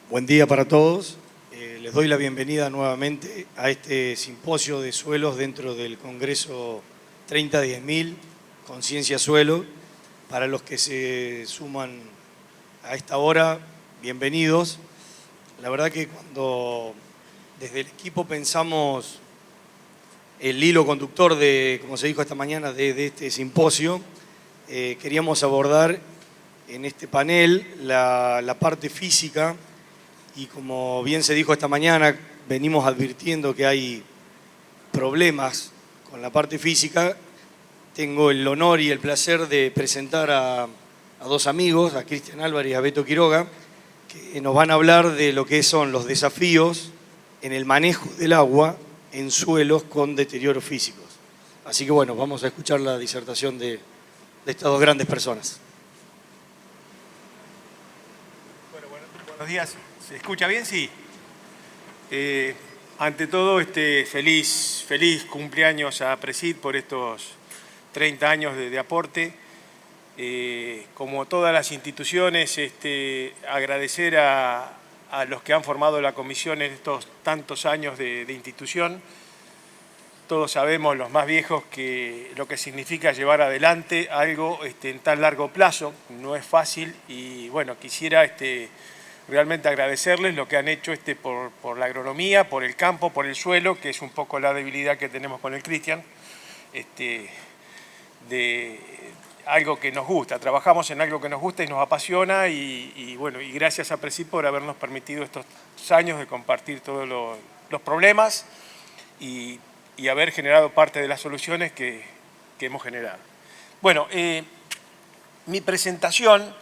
Buen día para todos. Les doy la bienvenida nuevamente a este simposio de suelos dentro del Congreso 30.10.000, Conciencia Suelo. Para los que se suman a esta hora, bienvenidos. La verdad que cuando desde el equipo pensamos el hilo conductor de, como se dijo esta mañana, de este simposio, queríamos abordar en este panel la parte física. Y como bien se dijo esta mañana, venimos advirtiendo que hay problemas con la parte física. Tengo el honor y el placer de presentar a dos amigos, a Cristian Álvarez y a Beto Quiroga, que nos van a hablar de lo que son los desafíos en el manejo del agua en suelos con deterioros físicos. Así que bueno, vamos a escuchar la disertación de estas dos grandes personas. Bueno, buenos días. ¿Se escucha bien? Sí. Ante todo, feliz cumpleaños a Presid por estos 30 años de aporte. Como todas las instituciones, agradecer a los que han formado la comisión en estos tantos años de institución. Todos sabemos, los más viejos, que lo que significa llevar adelante algo en tan largo plazo. No es fácil y bueno, quisiera realmente agradecerles lo que han hecho por la agronomía, por el campo, por el suelo, que es un poco la debilidad que tenemos con el Cristian, de algo que nos gusta. Trabajamos en algo que nos gusta y nos apasiona y bueno, y gracias a Presid por habernos permitido estos años de compartir todos los problemas y haber generado parte de las soluciones que hemos generado. Bueno, mi presentación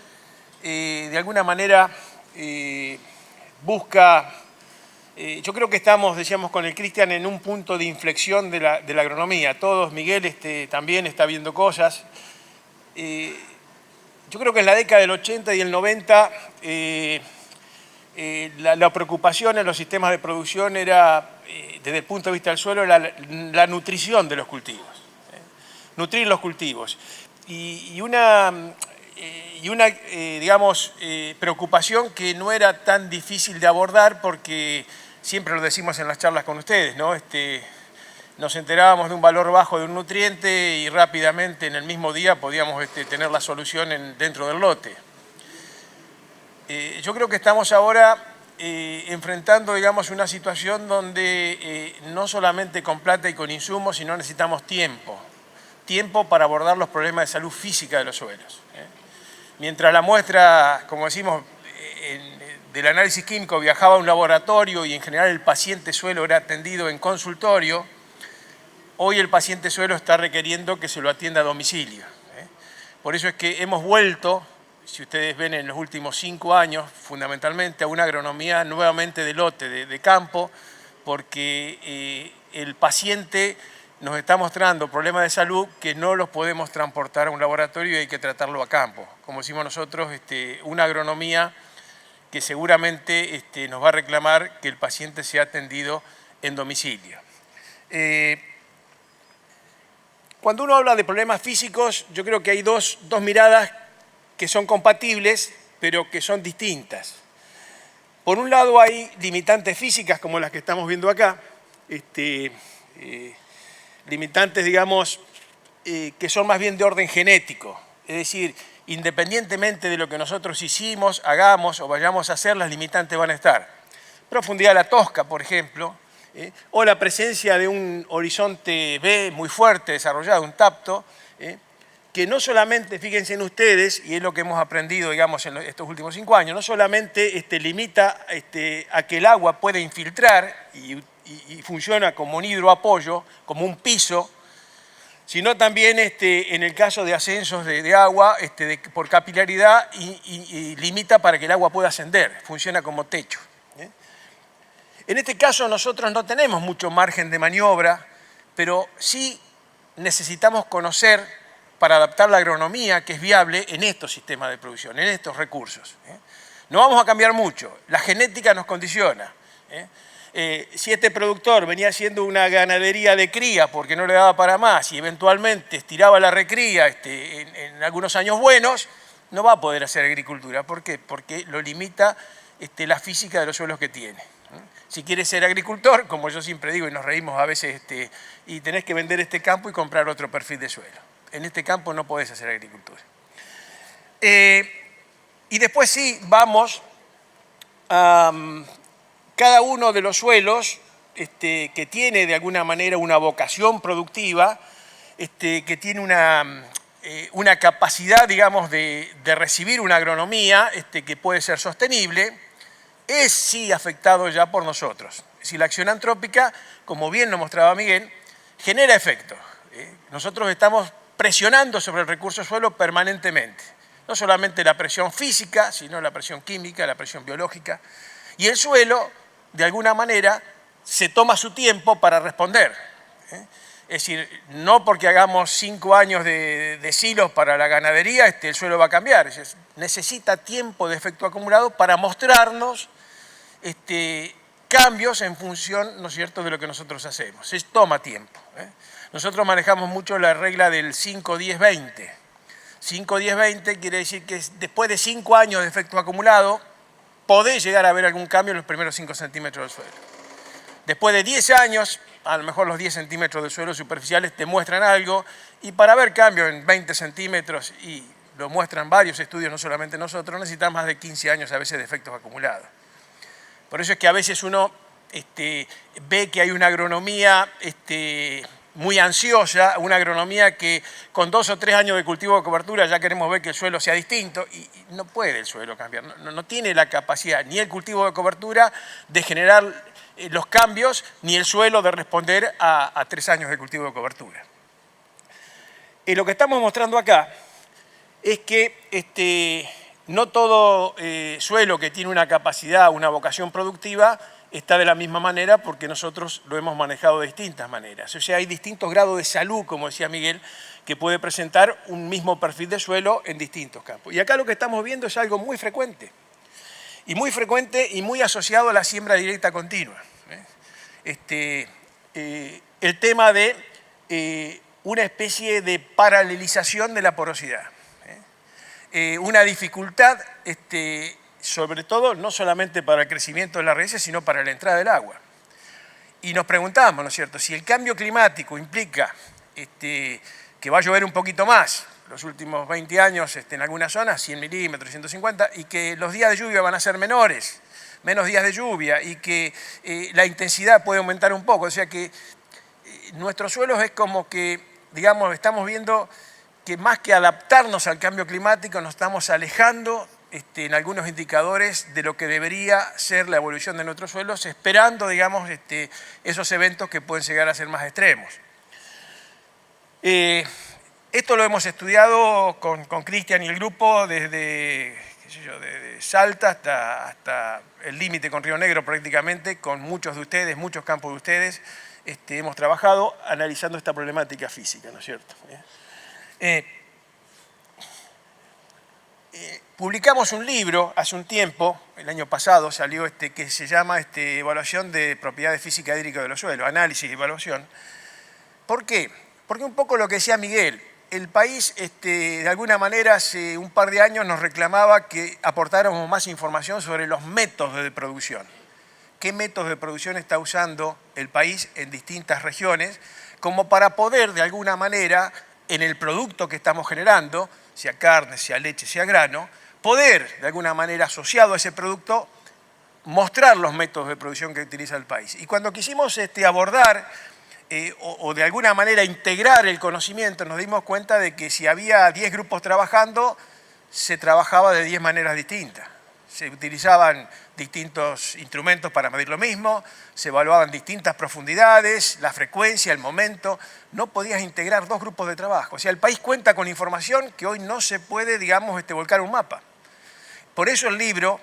de alguna manera busca, yo creo que estamos, decíamos con el Cristian, en un punto de inflexión de la agronomía. Todos, Miguel también está viendo cosas. Yo creo que en la década del 80 y el 90 la preocupación en los sistemas de producción era, desde el punto de vista del suelo, la nutrición de los cultivos. Nutrir los cultivos. Y una preocupación que no era tan difícil de abordar porque siempre lo decimos en las charlas con ustedes, ¿no? Nos enterábamos de un valor bajo de un nutriente y rápidamente en el mismo día podíamos tener la solución dentro del lote. Yo creo que estamos ahora enfrentando, digamos, una situación donde no solamente con plata y con insumos, sino necesitamos tiempo para abordar los problemas de salud física de los suelos. Mientras la muestra, como decimos, del análisis químico viajaba a un laboratorio y en general el paciente suelo era atendido en consultorio, hoy el paciente suelo está requiriendo que se lo atienda a domicilio. Por eso es que hemos vuelto, si ustedes ven en los últimos 5 años, fundamentalmente a una agronomía nuevamente de lote, de campo, porque el paciente nos está mostrando problemas de salud que no los podemos transportar a un laboratorio y hay que tratarlo a campo. Como decimos nosotros, una agronomía que seguramente nos va a reclamar que el paciente sea atendido en domicilio. Cuando uno habla de problemas físicos, yo creo que hay dos miradas que son compatibles, pero que son distintas. Por un lado hay limitantes físicas como las que estamos viendo acá, limitantes, digamos, que son más bien de orden genético. Es decir, independientemente de lo que nosotros hicimos, hagamos o vayamos a hacer, las limitantes van a estar. Profundidad de la tosca, por ejemplo, o la presencia de un horizonte B muy fuerte, desarrollado, un tapto, que no solamente, fíjense en ustedes, y es lo que hemos aprendido, digamos, en estos últimos 5 años, no solamente limita a que el agua pueda infiltrar y funciona como un hidroapoyo, como un piso, sino también en el caso de ascensos de agua por capilaridad y limita para que el agua pueda ascender, funciona como techo. En este caso nosotros no tenemos mucho margen de maniobra, pero sí necesitamos conocer para adaptar la agronomía que es viable en estos sistemas de producción, en estos recursos. No vamos a cambiar mucho, la genética nos condiciona. Si este productor venía haciendo una ganadería de cría porque no le daba para más y eventualmente estiraba la recría en algunos años buenos, no va a poder hacer agricultura. ¿Por qué? Porque lo limita la física de los suelos que tiene. Si quieres ser agricultor, como yo siempre digo y nos reímos a veces, y tenés que vender este campo y comprar otro perfil de suelo. En este campo no podés hacer agricultura. Y después sí, vamos a cada uno de los suelos que tiene de alguna manera una vocación productiva, que tiene una capacidad, digamos, de recibir una agronomía que puede ser sostenible, es sí afectado ya por nosotros. Es decir, la acción antrópica, como bien nos mostraba Miguel, genera efecto. Nosotros estamos presionando sobre el recurso suelo permanentemente. No solamente la presión física, sino la presión química, la presión biológica. Y el suelo, de alguna manera, se toma su tiempo para responder. Es decir, no porque hagamos 5 años de silos para la ganadería, el suelo va a cambiar. Es decir, necesita tiempo de efecto acumulado para mostrarnos cambios en función, ¿no es cierto?, de lo que nosotros hacemos. Toma tiempo. Nosotros manejamos mucho la regla del 5-10-20. 5-10-20 quiere decir que después de 5 años de efecto acumulado, podés llegar a ver algún cambio en los primeros 5 centímetros del suelo. Después de 10 años, a lo mejor los 10 centímetros del suelo superficiales te muestran algo, y para ver cambio en 20 centímetros, y lo muestran varios estudios, no solamente nosotros, necesitan más de 15 años a veces de efectos acumulados. Por eso es que a veces uno ve que hay una agronomía muy ansiosa, una agronomía que con 2 o 3 años de cultivo de cobertura ya queremos ver que el suelo sea distinto, y no puede el suelo cambiar, no tiene la capacidad ni el cultivo de cobertura de generar los cambios, ni el suelo de responder a 3 años de cultivo de cobertura. Lo que estamos mostrando acá es que no todo suelo que tiene una capacidad, una vocación productiva, está de la misma manera, porque nosotros lo hemos manejado de distintas maneras. O sea, hay distintos grados de salud, como decía Miguel, que puede presentar un mismo perfil de suelo en distintos campos. Y acá lo que estamos viendo es algo muy frecuente y muy asociado a la siembra directa continua. El tema de una especie de paralelización de la porosidad. Una dificultad, sobre todo, no solamente para el crecimiento de las raíces, sino para la entrada del agua. Y nos preguntamos, ¿no es cierto?, si el cambio climático implica que va a llover un poquito más, los últimos 20 años en algunas zonas, 100 milímetros, 150, y que los días de lluvia van a ser menores, menos días de lluvia, y que la intensidad puede aumentar un poco. O sea que nuestros suelos es como que, digamos, estamos viendo que más que adaptarnos al cambio climático, nos estamos alejando en algunos indicadores de lo que debería ser la evolución de nuestros suelos, esperando, digamos, esos eventos que pueden llegar a ser más extremos. Esto lo hemos estudiado con Cristian y el grupo desde, desde Salta hasta el límite con Río Negro prácticamente, con muchos de ustedes, muchos campos de ustedes. Hemos trabajado analizando esta problemática física, ¿no es cierto? Publicamos un libro hace un tiempo, el año pasado salió que se llama Evaluación de Propiedades Físicas Hídricas de los Suelos, Análisis y Evaluación. ¿Por qué? Porque un poco lo que decía Miguel, el país de alguna manera hace un par de años nos reclamaba que aportáramos más información sobre los métodos de producción. ¿Qué métodos de producción está usando el país en distintas regiones? Como para poder de alguna manera, en el producto que estamos generando, sea carne, sea leche, sea grano, poder, de alguna manera, asociado a ese producto, mostrar los métodos de producción que utiliza el país. Y cuando quisimos abordar o de alguna manera integrar el conocimiento, nos dimos cuenta de que si había 10 grupos trabajando, se trabajaba de 10 maneras distintas. Se utilizaban distintos instrumentos para medir lo mismo, se evaluaban distintas profundidades, la frecuencia, el momento. No podías integrar 2 grupos de trabajo. O sea, el país cuenta con información que hoy no se puede, digamos, volcar un mapa. Por eso el libro,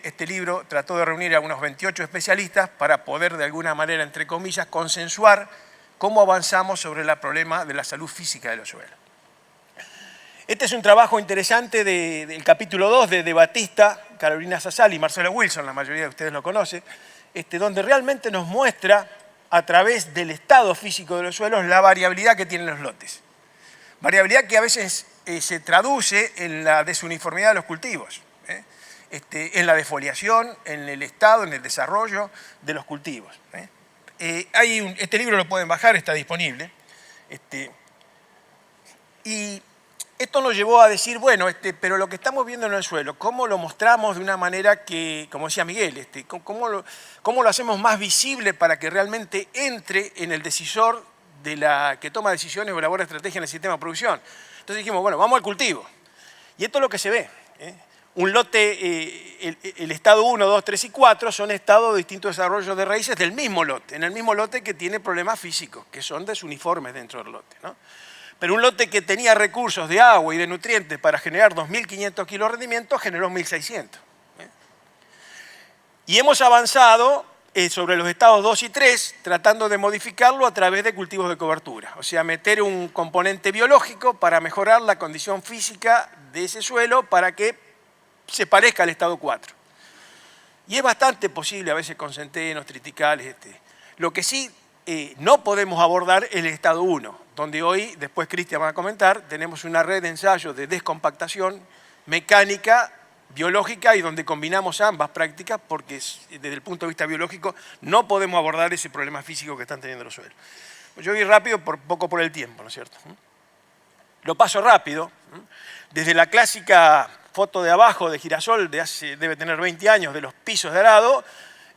este libro trató de reunir a unos 28 especialistas para poder, de alguna manera, entre comillas, consensuar cómo avanzamos sobre el problema de la salud física de los suelos. Este es un trabajo interesante del capítulo 2 de Batista, Carolina Sassal y Marcelo Wilson, la mayoría de ustedes lo conocen, donde realmente nos muestra a través del estado físico de los suelos la variabilidad que tienen los lotes. Variabilidad que a veces se traduce en la desuniformidad de los cultivos. en la defoliación, en el estado, en el desarrollo de los cultivos. Este libro lo pueden bajar, está disponible. Y esto nos llevó a decir, bueno, pero lo que estamos viendo en el suelo, ¿cómo lo mostramos de una manera que, como decía Miguel, cómo lo hacemos más visible para que realmente entre en el decisor de la que toma decisiones o elabora estrategia en el sistema de producción? Entonces dijimos, bueno, vamos al cultivo. Y esto es lo que se ve. Un lote, el estado 1, 2, 3 y 4 son estados de distintos desarrollos de raíces del mismo lote, en el mismo lote que tiene problemas físicos, que son desuniformes dentro del lote, ¿no? Pero un lote que tenía recursos de agua y de nutrientes para generar 2.500 kilos de rendimiento generó 1.600. Y hemos avanzado sobre los estados 2 y 3 tratando de modificarlo a través de cultivos de cobertura. O sea, meter un componente biológico para mejorar la condición física de ese suelo para que se parezca al estado 4. Y es bastante posible a veces con centenos, triticales. Lo que sí no podemos abordar es el estado 1, donde hoy, después Cristian va a comentar, tenemos una red de ensayos de descompactación mecánica, biológica, y donde combinamos ambas prácticas porque desde el punto de vista biológico no podemos abordar ese problema físico que están teniendo los suelos. Yo voy rápido, poco por el tiempo, ¿no es cierto? Lo paso rápido. Desde la clásica foto de abajo de girasol, debe tener 20 años, de los pisos de arado,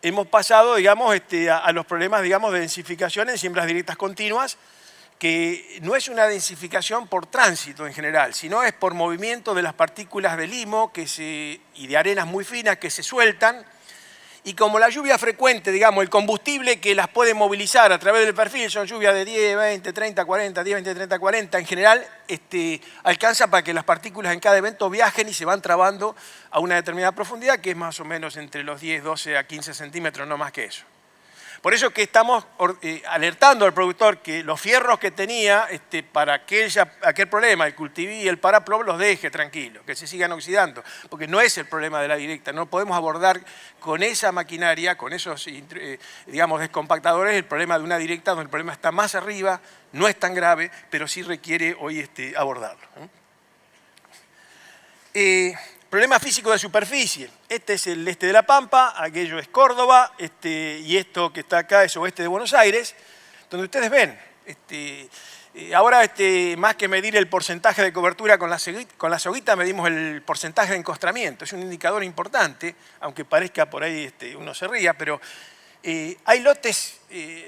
hemos pasado, digamos, a los problemas, digamos, de densificación en siembras directas continuas, que no es una densificación por tránsito en general, sino es por movimiento de las partículas de limo y de arenas muy finas que se sueltan, y como la lluvia frecuente, digamos, el combustible que las puede movilizar a través del perfil son lluvias de 10, 20, 30, 40, 10, 20, 30, 40, en general alcanza para que las partículas en cada evento viajen y se van trabando a una determinada profundidad, que es más o menos entre los 10, 12 a 15 centímetros, no más que eso. Por eso que estamos alertando al productor que los fierros que tenía para aquel problema, el cultiví y el paraplo, los deje tranquilos, que se sigan oxidando, porque no es el problema de la directa. No podemos abordar con esa maquinaria, con esos digamos, descompactadores, el problema de una directa donde el problema está más arriba, no es tan grave, pero sí requiere hoy abordarlo. Problema físico de superficie. Este es el este de La Pampa, aquello es Córdoba, y esto que está acá es oeste de Buenos Aires, donde ustedes ven, ahora más que medir el porcentaje de cobertura con la soguita, medimos el porcentaje de encostramiento. Es un indicador importante, aunque parezca por ahí uno se ría, pero hay lotes,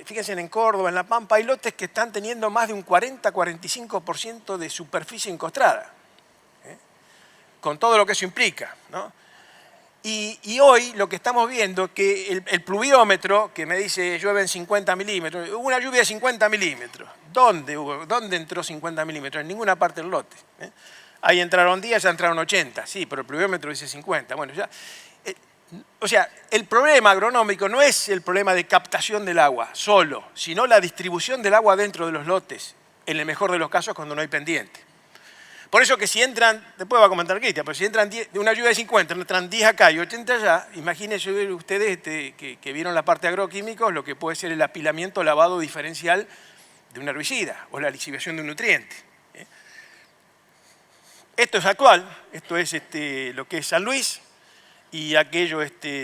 fíjense en Córdoba, en La Pampa, hay lotes que están teniendo más de un 40-45% de superficie encostrada, con todo lo que eso implica, ¿no? Y hoy lo que estamos viendo es que el pluviómetro, que me dice llueve en 50 milímetros, hubo una lluvia de 50 milímetros. ¿Dónde entró 50 milímetros? En ninguna parte del lote. Ahí entraron 10, ya entraron 80, sí, pero el pluviómetro dice 50. Bueno, ya, o sea, el problema agronómico no es el problema de captación del agua solo, sino la distribución del agua dentro de los lotes, en el mejor de los casos cuando no hay pendiente. Por eso que si entran, después va a comentar Cristian, pero si entran de una lluvia de 50, entran 10 acá y 80 allá, imagínense ustedes que vieron la parte agroquímica, lo que puede ser el apilamiento lavado diferencial de un herbicida o la lixiviación de un nutriente. Esto es actual, esto es lo que es San Luis, y aquello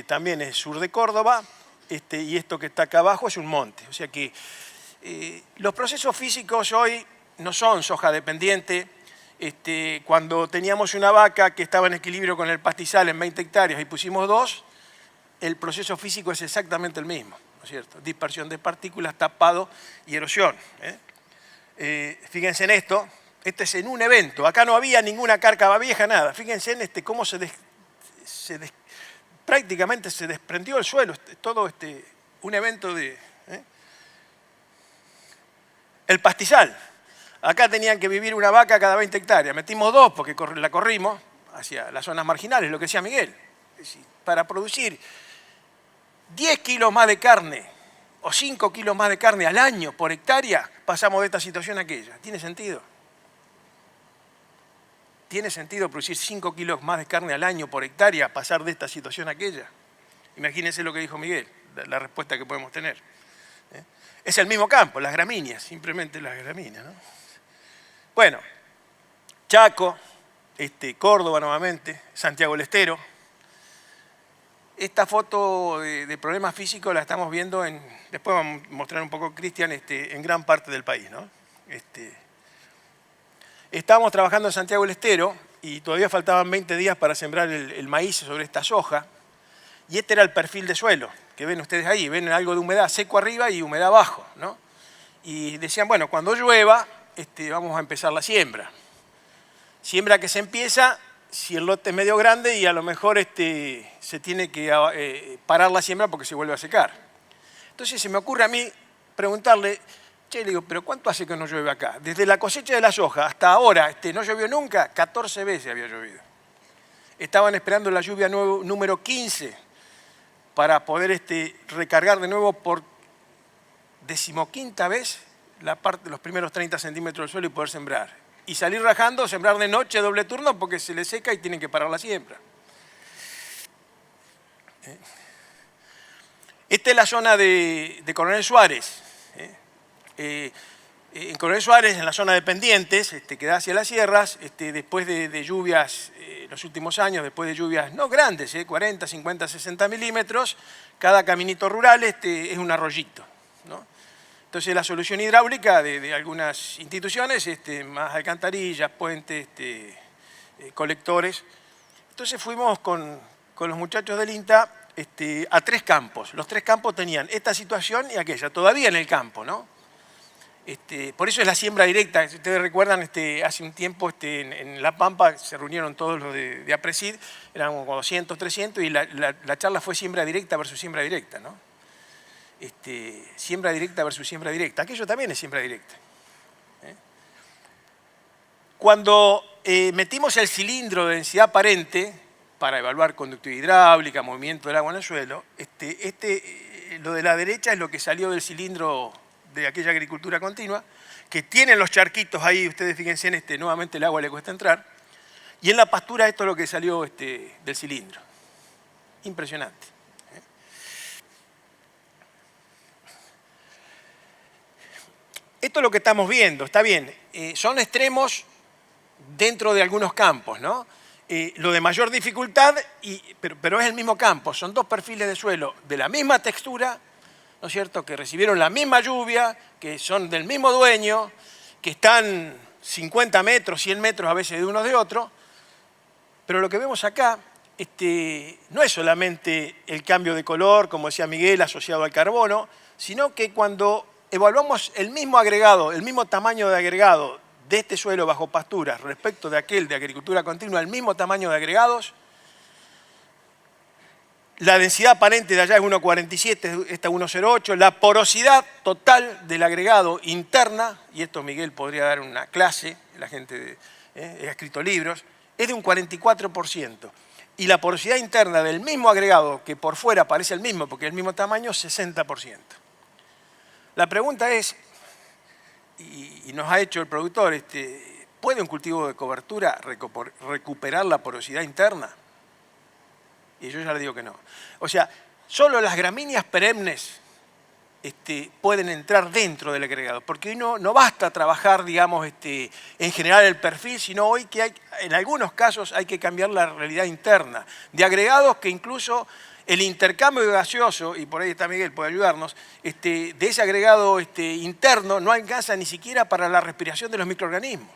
también es sur de Córdoba, y esto que está acá abajo es un monte. O sea que los procesos físicos hoy no son soja dependiente. Cuando teníamos una vaca que estaba en equilibrio con el pastizal en 20 hectáreas y pusimos 2, el proceso físico es exactamente el mismo, ¿no es cierto? Dispersión de partículas, tapado y erosión. Fíjense en esto, este es en un evento, acá no había ninguna cárcava vieja, nada. Fíjense en cómo prácticamente se desprendió el suelo, todo un evento de... El pastizal. Acá tenían que vivir una vaca cada 20 hectáreas. Metimos 2 porque la corrimos hacia las zonas marginales, lo que decía Miguel. Es decir, para producir 10 kilos más de carne o 5 kilos más de carne al año por hectárea, pasamos de esta situación a aquella. ¿Tiene sentido? ¿Tiene sentido producir 5 kilos más de carne al año por hectárea, pasar de esta situación a aquella? Imagínense lo que dijo Miguel, la respuesta que podemos tener. Es el mismo campo, las gramíneas, simplemente las gramíneas, ¿no? Bueno, Chaco, Córdoba nuevamente, Santiago del Estero, Esta foto de problemas físicos la estamos viendo después vamos a mostrar un poco, Cristian, en gran parte del país, ¿no? Estábamos trabajando en Santiago del Estero y todavía faltaban 20 días para sembrar el maíz sobre esta soja. Y este era el perfil de suelo que ven ustedes ahí. Ven algo de humedad seco arriba y humedad abajo, ¿no? Y decían, bueno, cuando llueva vamos a empezar la siembra. Siembra que se empieza si el lote es medio grande y a lo mejor se tiene que parar la siembra porque se vuelve a secar. Entonces se me ocurre a mí preguntarle, che, le digo, pero ¿cuánto hace que no llueve acá? Desde la cosecha de la soja hasta ahora, ¿no llovió nunca? 14 veces había llovido. Estaban esperando la lluvia número 15 para poder recargar de nuevo por 15ª vez los primeros 30 centímetros del suelo y poder sembrar. Y salir rajando, sembrar de noche, doble turno, porque se les seca y tienen que parar la siembra. Esta es la zona de Coronel Suárez. En Coronel Suárez, en la zona de pendientes, que da hacia las sierras, después de lluvias, los últimos años, después de lluvias no grandes, 40, 50, 60 milímetros, cada caminito rural es un arroyito, ¿no? Entonces la solución hidráulica de algunas instituciones, más alcantarillas, puentes, colectores. Entonces fuimos con los muchachos del INTA a 3 campos. Los 3 campos tenían esta situación y aquella, todavía en el campo, ¿no? Por eso es la siembra directa. Si ustedes recuerdan, hace un tiempo en La Pampa se reunieron todos los de APRESID, eran como 200, 300, y la charla fue siembra directa versus siembra directa, ¿no? Siembra directa versus siembra directa. Aquello también es siembra directa. Cuando metimos el cilindro de densidad aparente para evaluar conductividad hidráulica, movimiento del agua en el suelo, lo de la derecha es lo que salió del cilindro de aquella agricultura continua, que tienen los charquitos ahí, ustedes fíjense nuevamente el agua le cuesta entrar, y en la pastura esto es lo que salió del cilindro. Impresionante. Esto es lo que estamos viendo, está bien, son extremos dentro de algunos campos, ¿no? Lo de mayor dificultad, pero es el mismo campo, son 2 perfiles de suelo de la misma textura, ¿no es cierto?, que recibieron la misma lluvia, que son del mismo dueño, que están 50 metros, 100 metros a veces de uno de otro, pero lo que vemos acá no es solamente el cambio de color, como decía Miguel, asociado al carbono, sino que cuando evaluamos el mismo agregado, el mismo tamaño de agregado de este suelo bajo pasturas respecto de aquel de agricultura continua, el mismo tamaño de agregados, la densidad aparente de allá es 1,47, esta 1,08, la porosidad total del agregado interna, y esto Miguel podría dar una clase, la gente ha escrito libros, es de un 44%. Y la porosidad interna del mismo agregado, que por fuera parece el mismo, porque es el mismo tamaño, 60%. La pregunta es, y nos ha hecho el productor, ¿puede un cultivo de cobertura recuperar la porosidad interna? Y yo ya le digo que no. O sea, solo las gramíneas perennes pueden entrar dentro del agregado, porque hoy no basta trabajar, digamos, en general el perfil, sino hoy que en algunos casos hay que cambiar la realidad interna, de agregados que incluso el intercambio gaseoso, y por ahí está Miguel, puede ayudarnos, de ese agregado interno no alcanza ni siquiera para la respiración de los microorganismos.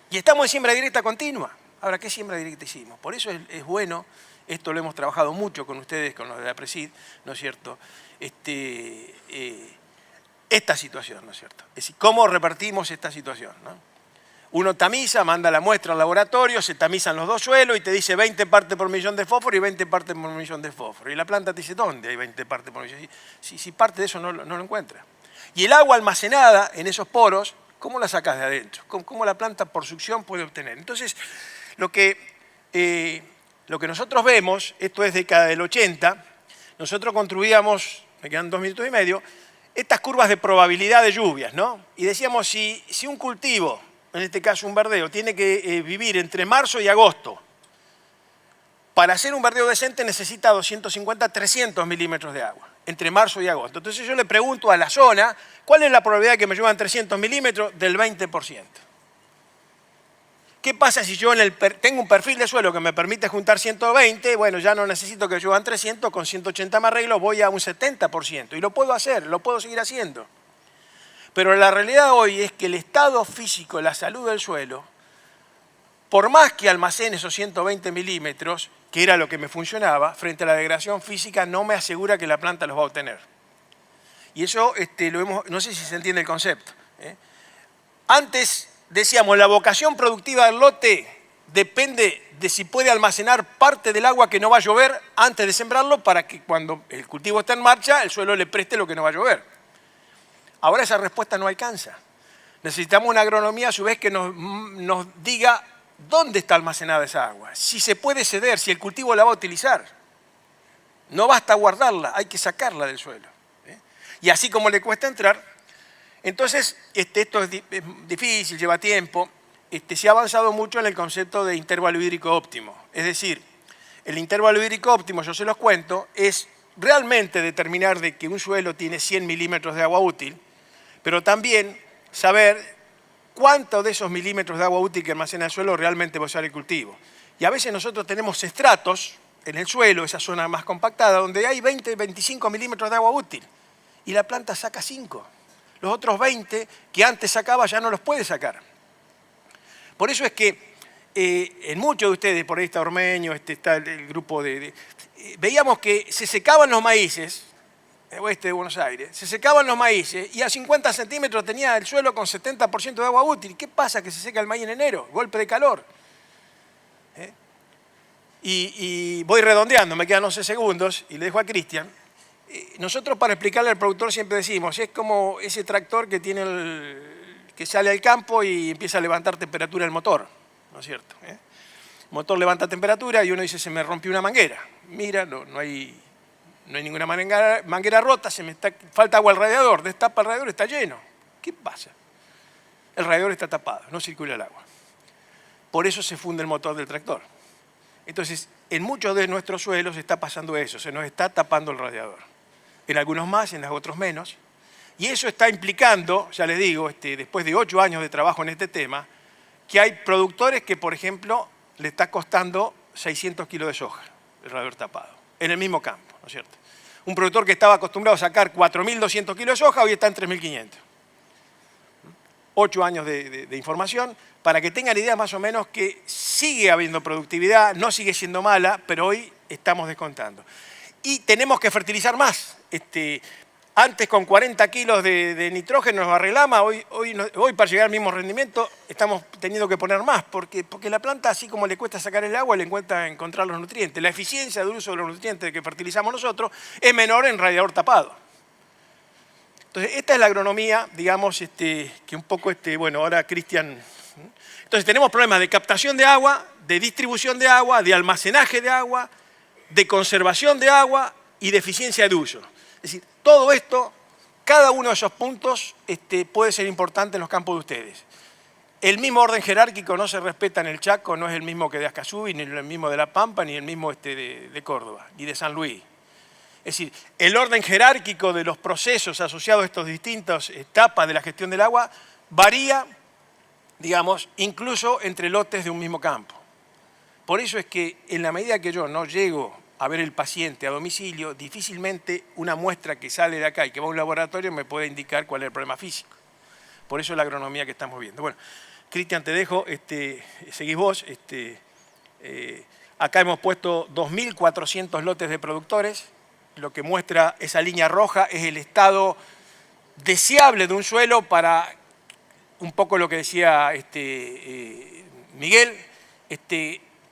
Y estamos en siembra directa continua. Ahora, ¿qué siembra directa hicimos? Por eso es bueno, esto lo hemos trabajado mucho con ustedes, con los de APRESID, ¿no es cierto? Esta situación, ¿no es cierto? Es decir, ¿cómo repartimos esta situación, ¿no? Uno tamiza, manda la muestra al laboratorio, se tamizan los 2 suelos y te dice 20 partes por millón de fósforo y 20 partes por millón de fósforo. Y la planta te dice, ¿dónde hay 20 partes por millón? Si parte de eso no lo encuentra. Y el agua almacenada en esos poros, ¿cómo la sacas de adentro? ¿Cómo la planta por succión puede obtener? Entonces, lo que nosotros vemos, esto es década del 80, nosotros construíamos, me quedan 2 minutos y medio, estas curvas de probabilidad de lluvias, ¿no? Y decíamos, si un cultivo, en este caso un verdeo, tiene que vivir entre marzo y agosto, para hacer un verdeo decente necesita 250, 300 milímetros de agua, entre marzo y agosto. Entonces yo le pregunto a la zona, ¿cuál es la probabilidad de que me lluevan 300 milímetros? Del 20%. ¿Qué pasa si yo tengo un perfil de suelo que me permite juntar 120? Bueno, ya no necesito que lluevan 300, con 180 me arreglo, voy a un 70%. Y lo puedo hacer, lo puedo seguir haciendo. Pero la realidad hoy es que el estado físico, la salud del suelo, por más que almacene esos 120 milímetros, que era lo que me funcionaba, frente a la degradación física, no me asegura que la planta los va a obtener. Y eso no sé si se entiende el concepto. Antes decíamos, la vocación productiva del lote depende de si puede almacenar parte del agua que no va a llover antes de sembrarlo para que cuando el cultivo está en marcha, el suelo le preste lo que no va a llover. Ahora esa respuesta no alcanza. Necesitamos una agronomía a su vez que nos diga dónde está almacenada esa agua, si se puede ceder, si el cultivo la va a utilizar. No basta guardarla, hay que sacarla del suelo. Y así como le cuesta entrar, entonces esto es difícil, lleva tiempo. Se ha avanzado mucho en el concepto de intervalo hídrico óptimo. Es decir, el intervalo hídrico óptimo, yo se los cuento, es realmente determinar de que un suelo tiene 100 milímetros de agua útil, pero también saber cuánto de esos milímetros de agua útil que almacena el suelo realmente va a usar el cultivo. Y a veces nosotros tenemos estratos en el suelo, esa zona más compactada, donde hay 20, 25 milímetros de agua útil, y la planta saca 5. Los otros 20 que antes sacaba ya no los puede sacar. Por eso es que en muchos de ustedes, por ahí está Ormeño, está el grupo veíamos que se secaban los maíces, en el oeste de Buenos Aires, se secaban los maíces y a 50 centímetros tenía el suelo con 70% de agua útil. ¿Qué pasa? Que se seca el maíz en enero, golpe de calor. Y voy redondeando, me quedan 11 segundos y le dejo a Cristian. Nosotros para explicarle al productor siempre decimos, es como ese tractor que que sale al campo y empieza a levantar temperatura el motor, ¿no es cierto? El motor levanta temperatura y uno dice, se me rompió una manguera. Mira, no hay ninguna manguera rota, falta agua al radiador, destapa el radiador, está lleno. ¿Qué pasa? El radiador está tapado, no circula el agua. Por eso se funde el motor del tractor. Entonces, en muchos de nuestros suelos está pasando eso, se nos está tapando el radiador. En algunos más, en otros menos. Y eso está implicando, ya les digo, después de 8 años de trabajo en este tema, que hay productores que, por ejemplo, le está costando 600 kilos de soja el radiador tapado, en el mismo campo, ¿no es cierto? Un productor que estaba acostumbrado a sacar 4.200 kilos de soja, hoy está en 3.500. 8 años de información, para que tengan idea más o menos que sigue habiendo productividad, no sigue siendo mala, pero hoy estamos descontando. Y tenemos que fertilizar más. Antes con 40 kilos de nitrógeno nos arreglamos, hoy para llegar al mismo rendimiento estamos teniendo que poner más, porque la planta, así como le cuesta sacar el agua, le cuesta encontrar los nutrientes. La eficiencia de uso de los nutrientes que fertilizamos nosotros es menor en radiador tapado. Entonces, esta es la agronomía, digamos, que un poco, bueno, ahora Cristian. Entonces, tenemos problemas de captación de agua, de distribución de agua, de almacenaje de agua, de conservación de agua y de eficiencia de uso. Es decir, todo esto, cada uno de esos puntos puede ser importante en los campos de ustedes. El mismo orden jerárquico no se respeta en el Chaco, no es el mismo que de Ascasubi, ni el mismo de La Pampa, ni el mismo de Córdoba, ni de San Luis. Es decir, el orden jerárquico de los procesos asociados a estas distintas etapas de la gestión del agua varía, digamos, incluso entre lotes de un mismo campo. Por eso es que en la medida que yo no llego a ver el paciente a domicilio, difícilmente una muestra que sale de acá y que va a un laboratorio me puede indicar cuál es el problema físico. Por eso es la agronomía que estamos viendo. Bueno, Cristian, te dejo, seguís vos. Acá hemos puesto 2.400 lotes de productores. Lo que muestra esa línea roja es el estado deseable de un suelo para un poco lo que decía Miguel,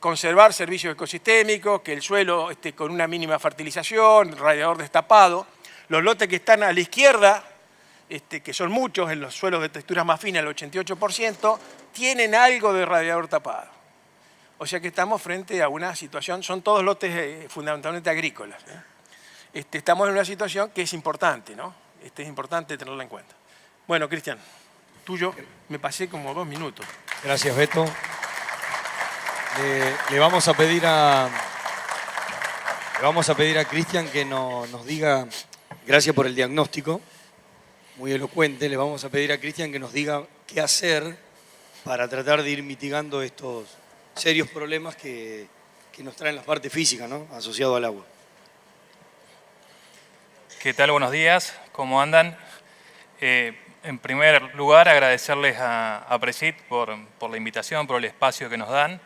conservar servicios ecosistémicos, que el suelo esté con una mínima fertilización, radiador destapado. Los lotes que están a la izquierda, que son muchos en los suelos de texturas más finas, el 88%, tienen algo de radiador tapado. O sea que estamos frente a una situación, son todos lotes fundamentalmente agrícolas. Estamos en una situación que es importante, ¿no? Es importante tenerla en cuenta. Bueno, Cristian, tuyo, me pasé como 2 minutos. Gracias, Beto. Le vamos a pedir a Cristian que nos diga, gracias por el diagnóstico, muy elocuente, le vamos a pedir a Cristian que nos diga qué hacer para tratar de ir mitigando estos serios problemas que nos traen la parte física, ¿no?, asociado al agua. ¿Qué tal? Buenos días. ¿Cómo andan? En primer lugar, agradecerles a Presit por la invitación, por el espacio que nos dan.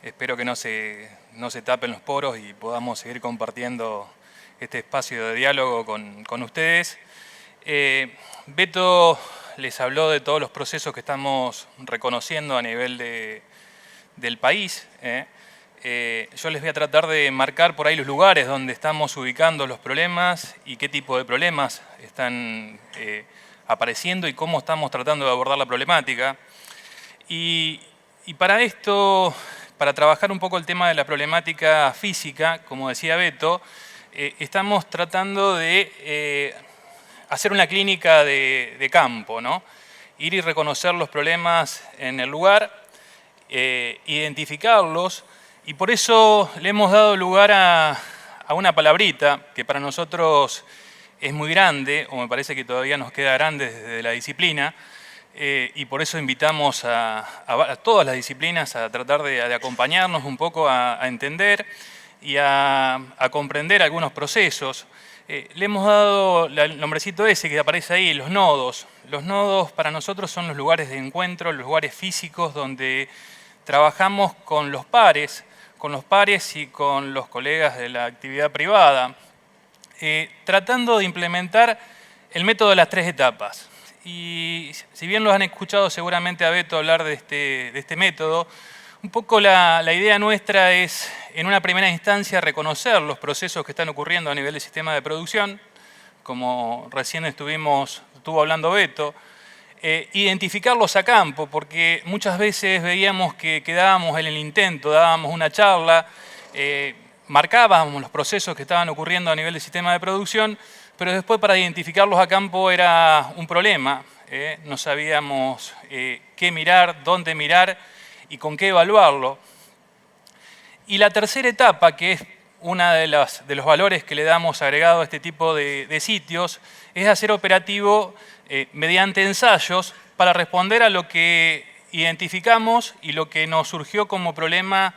Espero que no se tapen los poros y podamos seguir compartiendo este espacio de diálogo con ustedes. Beto les habló de todos los procesos que estamos reconociendo a nivel del país. Yo les voy a tratar de marcar por ahí los lugares donde estamos ubicando los problemas y qué tipo de problemas están apareciendo y cómo estamos tratando de abordar la problemática. Y para esto, para trabajar un poco el tema de la problemática física, como decía Beto, estamos tratando de hacer una clínica de campo, ¿no? Ir y reconocer los problemas en el lugar, identificarlos, y por eso le hemos dado lugar a una palabrita que para nosotros es muy grande, o me parece que todavía nos queda grande desde la disciplina, y por eso invitamos a todas las disciplinas a tratar de acompañarnos un poco a entender y a comprender algunos procesos. Le hemos dado el nombrecito ese que aparece ahí, los nodos. Los nodos para nosotros son los lugares de encuentro, los lugares físicos donde trabajamos con los pares y con los colegas de la actividad privada, tratando de implementar el método de las 3 etapas. Y si bien los han escuchado seguramente a Beto hablar de este método, un poco la idea nuestra es, en una primera instancia, reconocer los procesos que están ocurriendo a nivel del sistema de producción, como recién estuvo hablando Beto, identificarlos a campo, porque muchas veces veíamos que quedábamos en el intento, dábamos una charla, marcábamos los procesos que estaban ocurriendo a nivel del sistema de producción, pero después para identificarlos a campo era un problema, no sabíamos qué mirar, dónde mirar y con qué evaluarlo. Y la tercera etapa, que es uno de los valores que le damos agregado a este tipo de sitios, es hacer operativo mediante ensayos para responder a lo que identificamos y lo que nos surgió como problema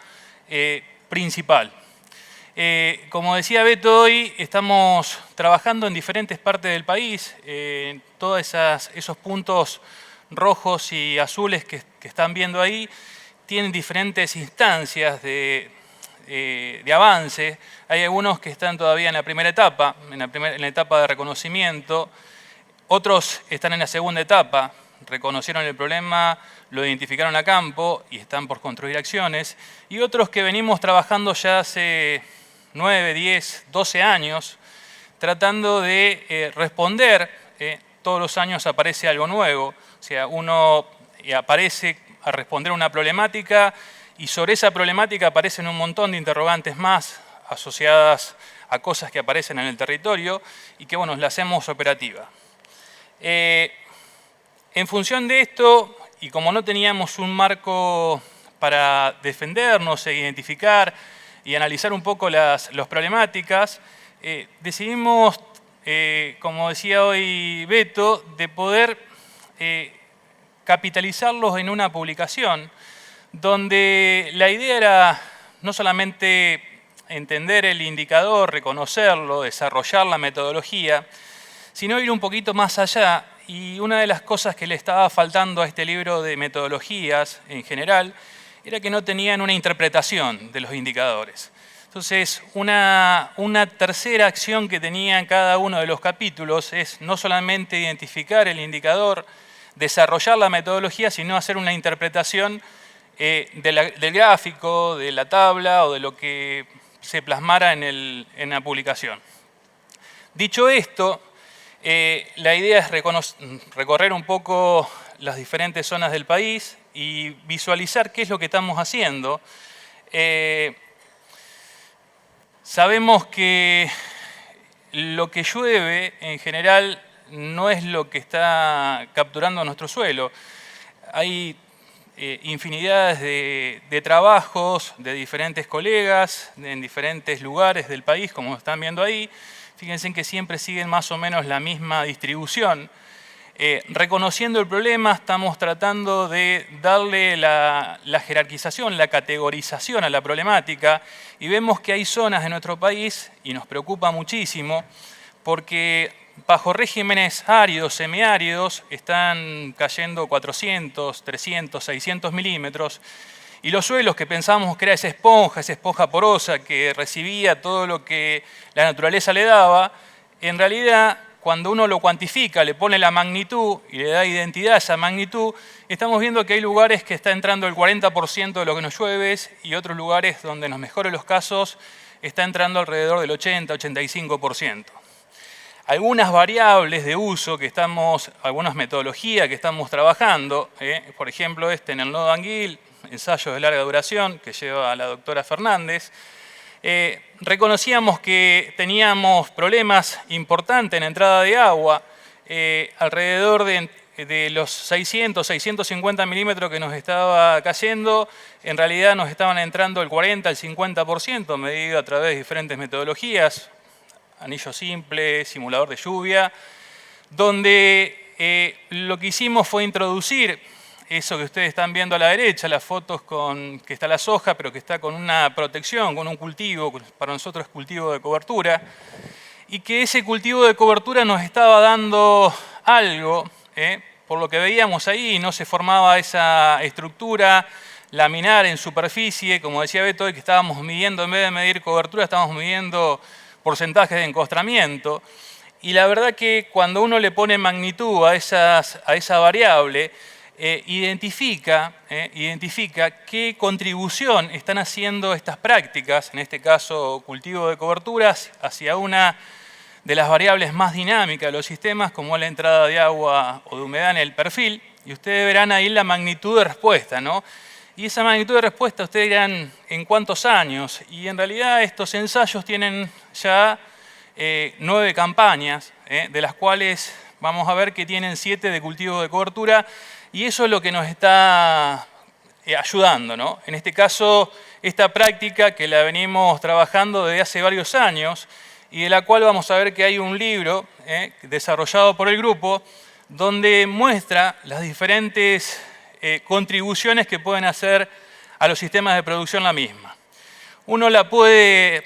principal. Como decía Beto, hoy estamos trabajando en diferentes partes del país, todos esos puntos rojos y azules que están viendo ahí tienen diferentes instancias de avance. Hay algunos que están todavía en la primera etapa, en la etapa de reconocimiento. Otros están en la segunda etapa, reconocieron el problema, lo identificaron a campo y están por construir acciones. Y otros que venimos trabajando ya hace 9, 10, 12 años, tratando de responder. Todos los años aparece algo nuevo, o sea, uno aparece a responder una problemática y sobre esa problemática aparecen un montón de interrogantes más asociadas a cosas que aparecen en el territorio y que, bueno, la hacemos operativa. En función de esto, y como no teníamos un marco para defendernos e identificar y analizar un poco las problemáticas, decidimos, como decía hoy Beto, de poder capitalizarlos en una publicación donde la idea era no solamente entender el indicador, reconocerlo, desarrollar la metodología, sino ir un poquito más allá. Y una de las cosas que le estaba faltando a este libro de metodologías en general era que no tenían una interpretación de los indicadores. Entonces, una tercera acción que tenía en cada uno de los capítulos es no solamente identificar el indicador, desarrollar la metodología, sino hacer una interpretación del gráfico, de la tabla o de lo que se plasmara en la publicación. Dicho esto, la idea es recorrer un poco las diferentes zonas del país y visualizar qué es lo que estamos haciendo. Sabemos que lo que llueve en general no es lo que está capturando nuestro suelo. Hay infinidades de trabajos de diferentes colegas en diferentes lugares del país, como están viendo ahí. Fíjense que siempre siguen más o menos la misma distribución. Reconociendo el problema, estamos tratando de darle la jerarquización, la categorización a la problemática, y vemos que hay zonas de nuestro país, y nos preocupa muchísimo, porque bajo regímenes áridos, semiáridos, están cayendo 400, 300, 600 milímetros, y los suelos que pensábamos que era esa esponja porosa que recibía todo lo que la naturaleza le daba, en realidad, cuando uno lo cuantifica, le pone la magnitud y le da identidad a esa magnitud, estamos viendo que hay lugares que está entrando el 40% de lo que nos llueve y otros lugares donde en los mejores de los casos está entrando alrededor del 80-85%. Algunas variables de uso que algunas metodologías que estamos trabajando, por ejemplo en el nodo Anguil, ensayos de larga duración que lleva la doctora Fernández, reconocíamos que teníamos problemas importantes en entrada de agua, alrededor de los 600, 650 milímetros que nos estaba cayendo, en realidad nos estaban entrando el 40, el 50%, medido a través de diferentes metodologías, anillo simple, simulador de lluvia, donde lo que hicimos fue introducir eso que ustedes están viendo a la derecha, las fotos que está la soja, pero que está con una protección, con un cultivo, para nosotros es cultivo de cobertura, y que ese cultivo de cobertura nos estaba dando algo, por lo que veíamos ahí, no se formaba esa estructura laminar en superficie, como decía Beto, que estábamos midiendo, en vez de medir cobertura, estábamos midiendo porcentajes de encostramiento, y la verdad que cuando uno le pone magnitud a esa variable, identifica qué contribución están haciendo estas prácticas, en este caso cultivo de coberturas, hacia una de las variables más dinámicas de los sistemas, como es la entrada de agua o de humedad en el perfil, y ustedes verán ahí la magnitud de respuesta, ¿no? Y esa magnitud de respuesta ustedes dirán en cuántos años, y en realidad estos ensayos tienen ya 9 campañas, de las cuales vamos a ver que tienen 7 de cultivo de cobertura, y eso es lo que nos está ayudando, ¿no? En este caso, esta práctica que la venimos trabajando desde hace varios años y de la cual vamos a ver que hay un libro desarrollado por el grupo donde muestra las diferentes contribuciones que pueden hacer a los sistemas de producción la misma. Uno la puede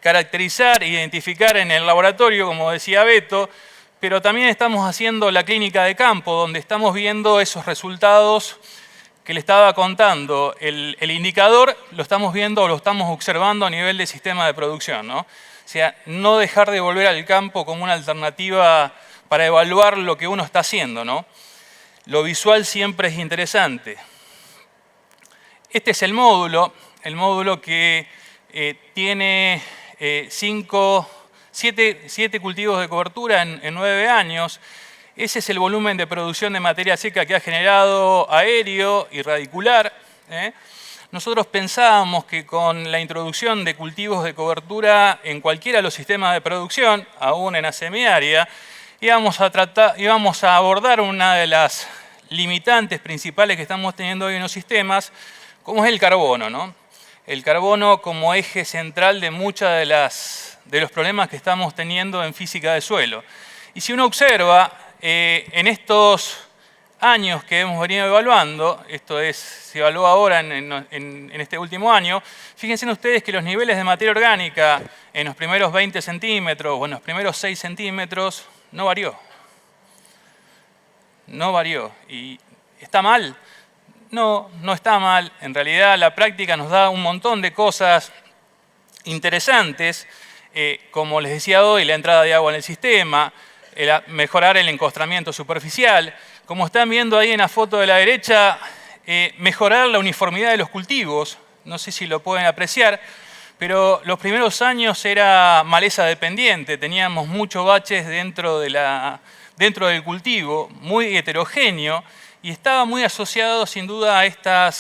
caracterizar e identificar en el laboratorio, como decía Beto, pero también estamos haciendo la clínica de campo, donde estamos viendo esos resultados que le estaba contando. El indicador lo estamos viendo o lo estamos observando a nivel de sistema de producción, ¿no? O sea, no dejar de volver al campo como una alternativa para evaluar lo que uno está haciendo, ¿no? Lo visual siempre es interesante. Este es el módulo que tiene 7 cultivos de cobertura en 9 años. Ese es el volumen de producción de materia seca que ha generado aéreo y radicular. Nosotros pensábamos que con la introducción de cultivos de cobertura en cualquiera de los sistemas de producción, aún en la semiárida, íbamos a abordar una de las limitantes principales que estamos teniendo hoy en los sistemas, como es el carbono, ¿no? El carbono como eje central de muchos de los problemas que estamos teniendo en física de suelo. Y si uno observa, en estos años que hemos venido evaluando, se evalúa ahora en este último año, fíjense ustedes que los niveles de materia orgánica en los primeros 20 centímetros o en los primeros 6 centímetros no varió. No varió. ¿Y está mal? No, no está mal. En realidad la práctica nos da un montón de cosas interesantes, como les decía hoy, la entrada de agua en el sistema, mejorar el encostramiento superficial. Como están viendo ahí en la foto de la derecha, mejorar la uniformidad de los cultivos. No sé si lo pueden apreciar, pero los primeros años era maleza dependiente. Teníamos muchos baches dentro del cultivo, muy heterogéneo, y estaba muy asociado sin duda a esta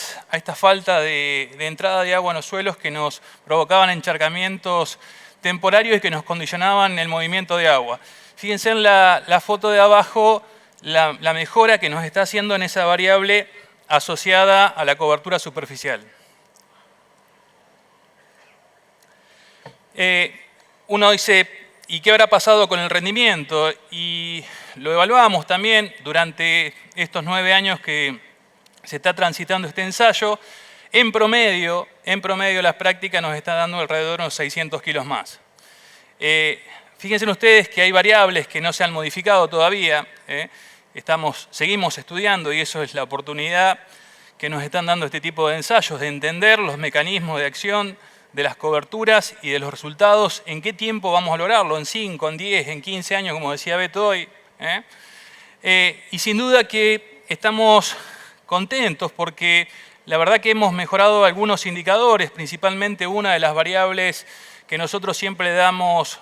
falta de entrada de agua en los suelos que nos provocaban encharcamientos temporarios y que nos condicionaban el movimiento de agua. Fíjense en la foto de abajo la mejora que nos está haciendo en esa variable asociada a la cobertura superficial. Uno dice, ¿y qué habrá pasado con el rendimiento? Y lo evaluamos también durante estos 9 años que se está transitando este ensayo. En promedio las prácticas nos están dando alrededor de unos 600 kilos más. Fíjense ustedes que hay variables que no se han modificado todavía. Seguimos estudiando y eso es la oportunidad que nos están dando este tipo de ensayos, de entender los mecanismos de acción de las coberturas y de los resultados, en qué tiempo vamos a lograrlo, en 5, en 10, en 15 años, como decía Beto hoy. Y sin duda que estamos contentos porque la verdad que hemos mejorado algunos indicadores, principalmente una de las variables que nosotros siempre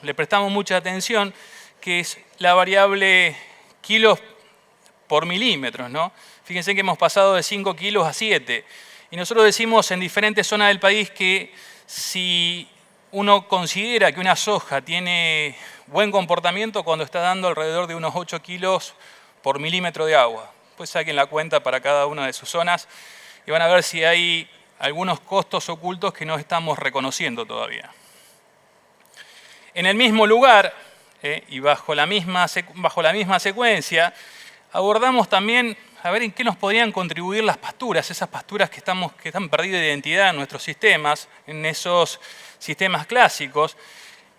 le prestamos mucha atención, que es la variable kilos por milímetros, ¿no? Fíjense que hemos pasado de 5 kilos a 7. Y nosotros decimos en diferentes zonas del país que si uno considera que una soja tiene buen comportamiento cuando está dando alrededor de unos 8 kilos por milímetro de agua. Pues saquen la cuenta para cada una de sus zonas y van a ver si hay algunos costos ocultos que no estamos reconociendo todavía. En el mismo lugar y bajo la misma secuencia, abordamos también a ver en qué nos podrían contribuir las pasturas, esas pasturas que están perdidas de identidad en nuestros sistemas, en esos sistemas clásicos,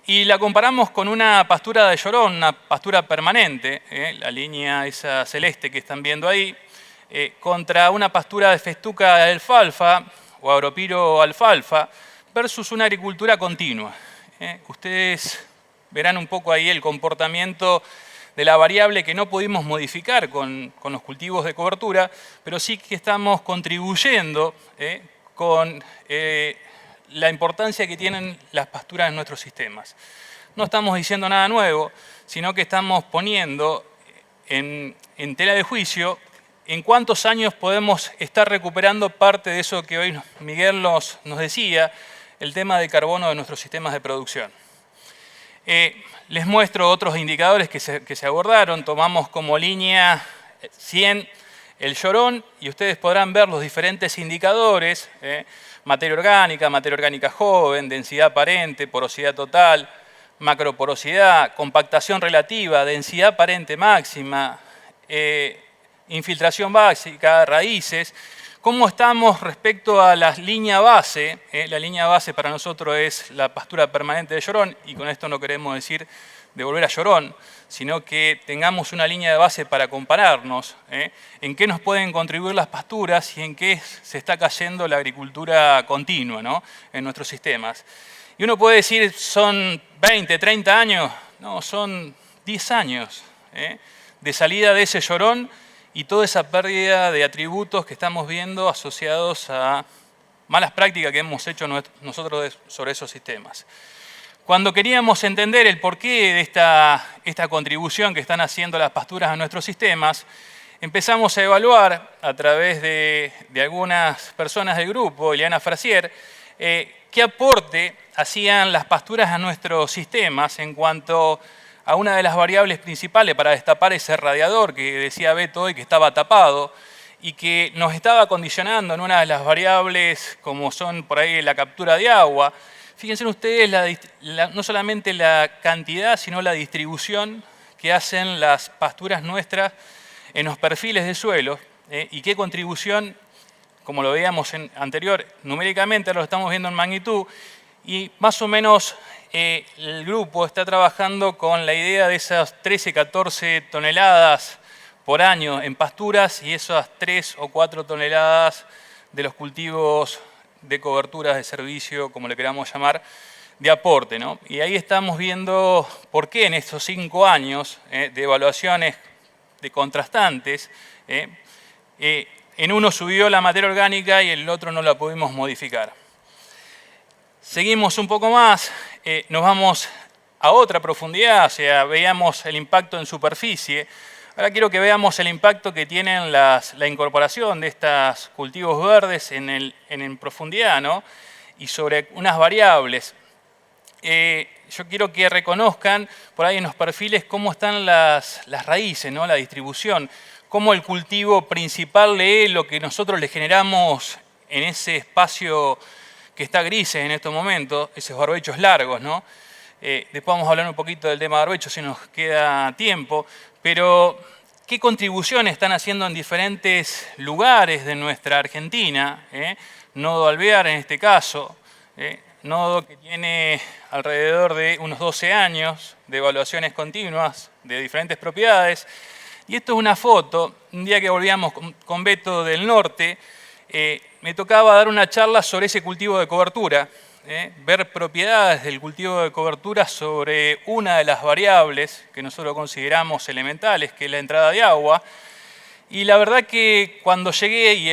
y la comparamos con una pastura de llorón, una pastura permanente, la línea esa celeste que están viendo ahí, contra una pastura de festuca de alfalfa o agropiro alfalfa versus una agricultura continua. Ustedes verán un poco ahí el comportamiento de la variable que no pudimos modificar con los cultivos de cobertura, pero sí que estamos contribuyendo con la importancia que tienen las pasturas en nuestros sistemas. No estamos diciendo nada nuevo, sino que estamos poniendo en tela de juicio en cuántos años podemos estar recuperando parte de eso que hoy Miguel nos decía, el tema del carbono de nuestros sistemas de producción. Les muestro otros indicadores que se abordaron. Tomamos como línea 100 el llorón y ustedes podrán ver los diferentes indicadores, materia orgánica joven, densidad aparente, porosidad total, macroporosidad, compactación relativa, densidad aparente máxima, infiltración básica, raíces. ¿Cómo estamos respecto a la línea base? La línea base para nosotros es la pastura permanente de llorón, y con esto no queremos decir de volver a llorón, sino que tengamos una línea de base para compararnos, en qué nos pueden contribuir las pasturas y en qué se está cayendo la agricultura continua, ¿no?, en nuestros sistemas. Y uno puede decir, ¿son 20, 30 años? No, son 10 años de salida de ese llorón y toda esa pérdida de atributos que estamos viendo asociados a malas prácticas que hemos hecho nosotros sobre esos sistemas. Cuando queríamos entender el porqué de esta contribución que están haciendo las pasturas a nuestros sistemas, empezamos a evaluar a través de algunas personas del grupo, Ileana Frasier, qué aporte hacían las pasturas a nuestros sistemas en cuanto a una de las variables principales para destapar ese radiador que decía Beto hoy que estaba tapado y que nos estaba condicionando en una de las variables como son por ahí la captura de agua. Fíjense ustedes no solamente la cantidad, sino la distribución que hacen las pasturas nuestras en los perfiles de suelo y qué contribución, como lo veíamos anterior, numéricamente lo estamos viendo en magnitud, y más o menos el grupo está trabajando con la idea de esas 13, 14 toneladas por año en pasturas y esas 3 o 4 toneladas de los cultivos de coberturas de servicio, como le queramos llamar, de aporte, ¿no? Y ahí estamos viendo por qué en estos 5 años de evaluaciones de contrastantes, en uno subió la materia orgánica y en el otro no la pudimos modificar. Seguimos un poco más, nos vamos a otra profundidad, o sea, veíamos el impacto en superficie. Ahora quiero que veamos el impacto que tienen la incorporación de estos cultivos verdes en profundidad, ¿no?, y sobre unas variables. Yo quiero que reconozcan por ahí en los perfiles cómo están las raíces, ¿no?, la distribución, cómo el cultivo principal lee lo que nosotros le generamos en ese espacio que está grises en estos momentos, esos barbechos largos, ¿no? Después vamos a hablar un poquito del tema de barbechos si nos queda tiempo, Pero, ¿qué contribuciones están haciendo en diferentes lugares de nuestra Argentina? Nodo Alvear en este caso, nodo que tiene alrededor de unos 12 años de evaluaciones continuas de diferentes propiedades. Y esto es una foto, un día que volvíamos con Beto del norte, me tocaba dar una charla sobre ese cultivo de cobertura, ver propiedades del cultivo de cobertura sobre una de las variables que nosotros consideramos elementales, que es la entrada de agua. Y la verdad que cuando llegué y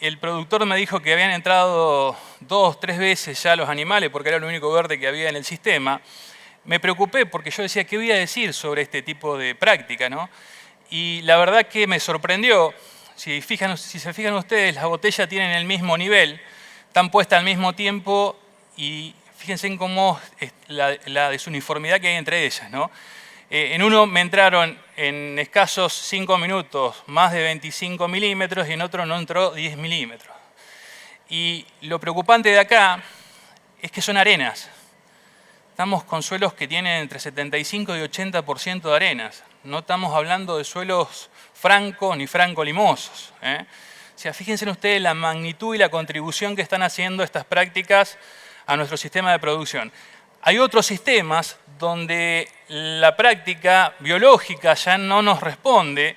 el productor me dijo que habían entrado 2, 3 veces ya los animales, porque era lo único verde que había en el sistema, me preocupé porque yo decía, ¿qué voy a decir sobre este tipo de práctica, ¿no? Y la verdad que me sorprendió. Si se fijan ustedes, las botellas tienen el mismo nivel, están puestas al mismo tiempo y fíjense en cómo es la desuniformidad que hay entre ellas, ¿no? En uno me entraron en escasos 5 minutos más de 25 milímetros y en otro no entró 10 milímetros. Y lo preocupante de acá es que son arenas. Estamos con suelos que tienen entre 75 y 80% de arenas. No estamos hablando de suelos francos ni franco-limosos. O sea, fíjense ustedes la magnitud y la contribución que están haciendo estas prácticas a nuestro sistema de producción. Hay otros sistemas donde la práctica biológica ya no nos responde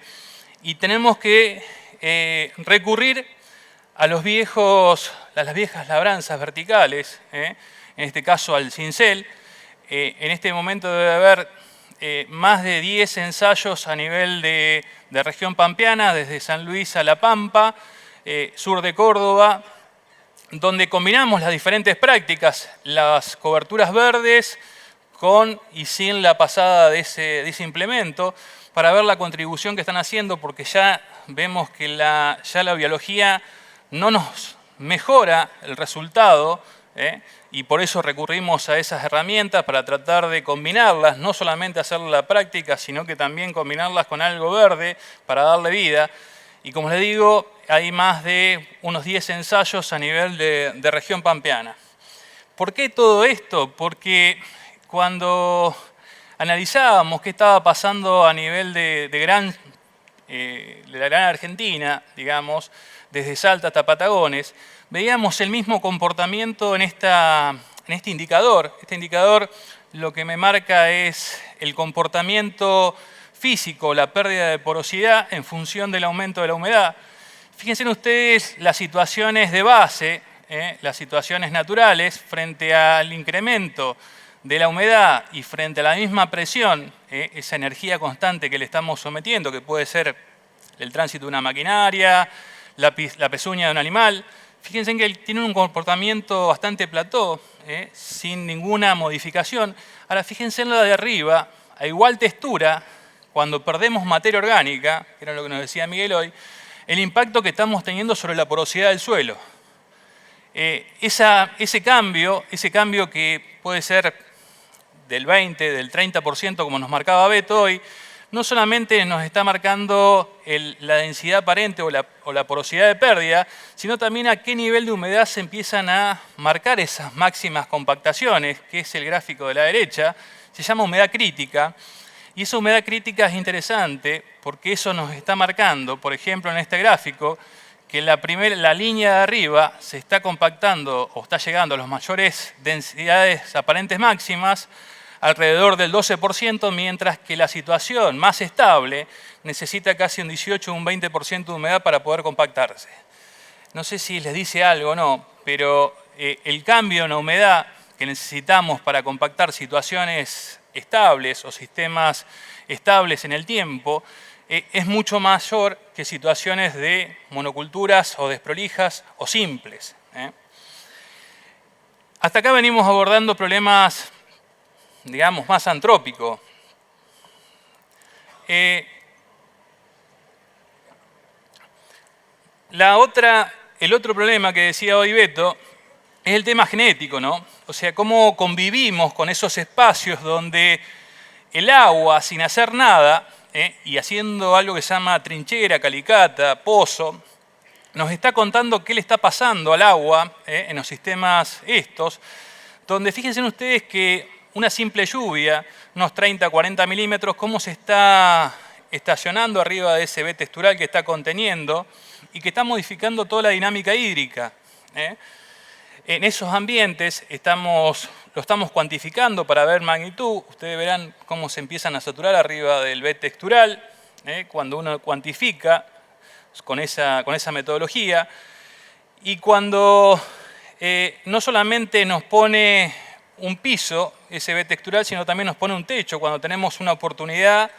y tenemos que recurrir a las viejas labranzas verticales, en este caso al cincel. En este momento debe haber más de 10 ensayos a nivel de región pampeana, desde San Luis a La Pampa, sur de Córdoba, donde combinamos las diferentes prácticas, las coberturas verdes con y sin la pasada de ese implemento, para ver la contribución que están haciendo, porque ya vemos que ya la biología no nos mejora el resultado, y por eso recurrimos a esas herramientas para tratar de combinarlas, no solamente hacer la práctica, sino que también combinarlas con algo verde para darle vida. Y como les digo, hay más de unos 10 ensayos a nivel de región pampeana. ¿Por qué todo esto? Porque cuando analizábamos qué estaba pasando a nivel de la gran Argentina, digamos, desde Salta hasta Patagones, veíamos el mismo comportamiento en este indicador. Este indicador lo que me marca es el comportamiento físico, la pérdida de porosidad en función del aumento de la humedad. Fíjense ustedes las situaciones de base, las situaciones naturales, frente al incremento de la humedad y frente a la misma presión, esa energía constante que le estamos sometiendo, que puede ser el tránsito de una maquinaria, la pezuña de un animal. Fíjense que tiene un comportamiento bastante plató, sin ninguna modificación. Ahora fíjense en la de arriba, a igual textura, cuando perdemos materia orgánica, que era lo que nos decía Miguel hoy, el impacto que estamos teniendo sobre la porosidad del suelo. Ese cambio que puede ser del 20, del 30%, como nos marcaba Beto hoy, no solamente nos está marcando la densidad aparente o la porosidad de pérdida, sino también a qué nivel de humedad se empiezan a marcar esas máximas compactaciones, que es el gráfico de la derecha, se llama humedad crítica. Y esa humedad crítica es interesante porque eso nos está marcando, por ejemplo, en este gráfico, que la línea de arriba se está compactando o está llegando a las mayores densidades aparentes máximas, alrededor del 12%, mientras que la situación más estable necesita casi un 18 o un 20% de humedad para poder compactarse. No sé si les dice algo o no, pero el cambio en la humedad que necesitamos para compactar situaciones estables o sistemas estables en el tiempo es mucho mayor que situaciones de monoculturas o desprolijas o simples. Hasta acá venimos abordando problemas, digamos, más antrópicos. El otro problema que decía hoy Beto es el tema genético, ¿no? O sea, cómo convivimos con esos espacios donde el agua, sin hacer nada, y haciendo algo que se llama trinchera, calicata, pozo, nos está contando qué le está pasando al agua en los sistemas estos, donde fíjense ustedes que una simple lluvia, unos 30, 40 milímetros, cómo se está estacionando arriba de ese B textural que está conteniendo y que está modificando toda la dinámica hídrica. En esos ambientes lo estamos cuantificando para ver magnitud. Ustedes verán cómo se empiezan a saturar arriba del B textural cuando uno cuantifica con esa metodología. Y cuando no solamente nos pone un piso, ese B textural, sino también nos pone un techo, cuando tenemos una oportunidad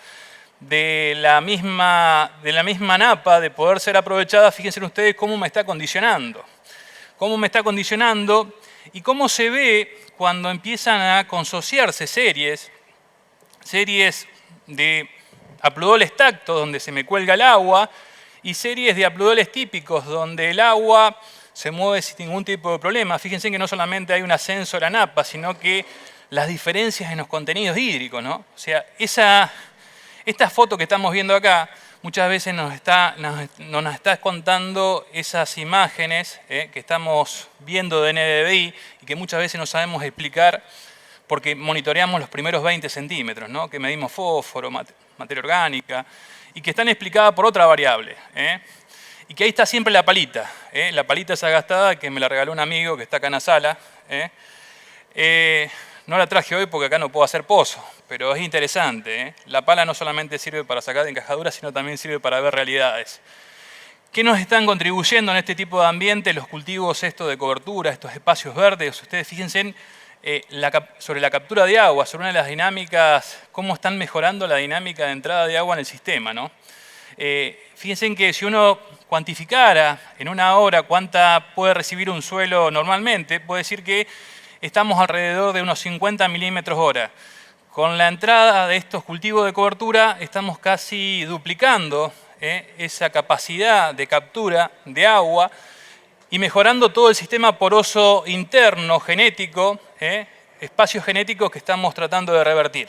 de la misma napa de poder ser aprovechada. Fíjense ustedes cómo me está condicionando. Cómo me está condicionando y cómo se ve cuando empiezan a consociarse series de apludoles tactos donde se me cuelga el agua y series de apludoles típicos donde el agua se mueve sin ningún tipo de problema. Fíjense que no solamente hay un ascenso de la napa, sino que las diferencias en los contenidos hídricos, ¿no? O sea, esta foto que estamos viendo acá muchas veces nos está contando esas imágenes que estamos viendo de NDVI y que muchas veces no sabemos explicar porque monitoreamos los primeros 20 centímetros, ¿no? Que medimos fósforo, materia orgánica, y que están explicadas por otra variable. Y que ahí está siempre la palita. La palita esa gastada que me la regaló un amigo que está acá en la sala. No la traje hoy porque acá no puedo hacer pozo, pero es interesante. La pala no solamente sirve para sacar de encajaduras, sino también sirve para ver realidades. ¿Qué nos están contribuyendo en este tipo de ambiente los cultivos estos de cobertura, estos espacios verdes? Ustedes fíjense sobre la captura de agua, sobre una de las dinámicas, cómo están mejorando la dinámica de entrada de agua en el sistema, ¿no? Fíjense que si uno cuantificara en una hora cuánta puede recibir un suelo normalmente, puede decir que estamos alrededor de unos 50 milímetros hora. Con la entrada de estos cultivos de cobertura estamos casi duplicando esa capacidad de captura de agua y mejorando todo el sistema poroso interno genético, espacios genéticos que estamos tratando de revertir.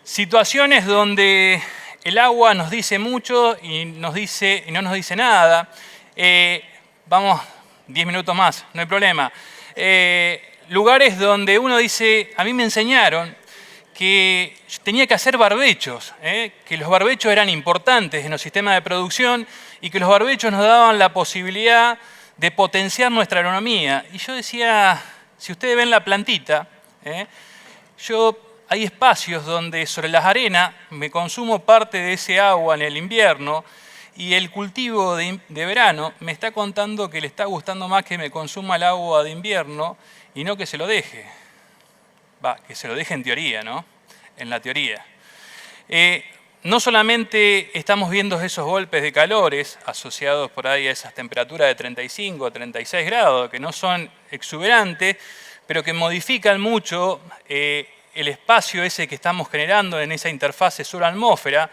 Situaciones donde el agua nos dice mucho y no nos dice nada. Vamos 10 minutos más, no hay problema. Lugares donde uno dice, a mí me enseñaron que tenía que hacer barbechos, que los barbechos eran importantes en los sistemas de producción y que los barbechos nos daban la posibilidad de potenciar nuestra agronomía. Y yo decía, si ustedes ven la plantita, hay espacios donde sobre las arenas me consumo parte de ese agua en el invierno y el cultivo de verano me está contando que le está gustando más que me consuma el agua de invierno y no que se lo deje. Que se lo deje en teoría, ¿no? En la teoría. No solamente estamos viendo esos golpes de calores asociados por ahí a esas temperaturas de 35 o 36 grados, que no son exuberantes, pero que modifican mucho el espacio ese que estamos generando en esa interfase sur-atmósfera,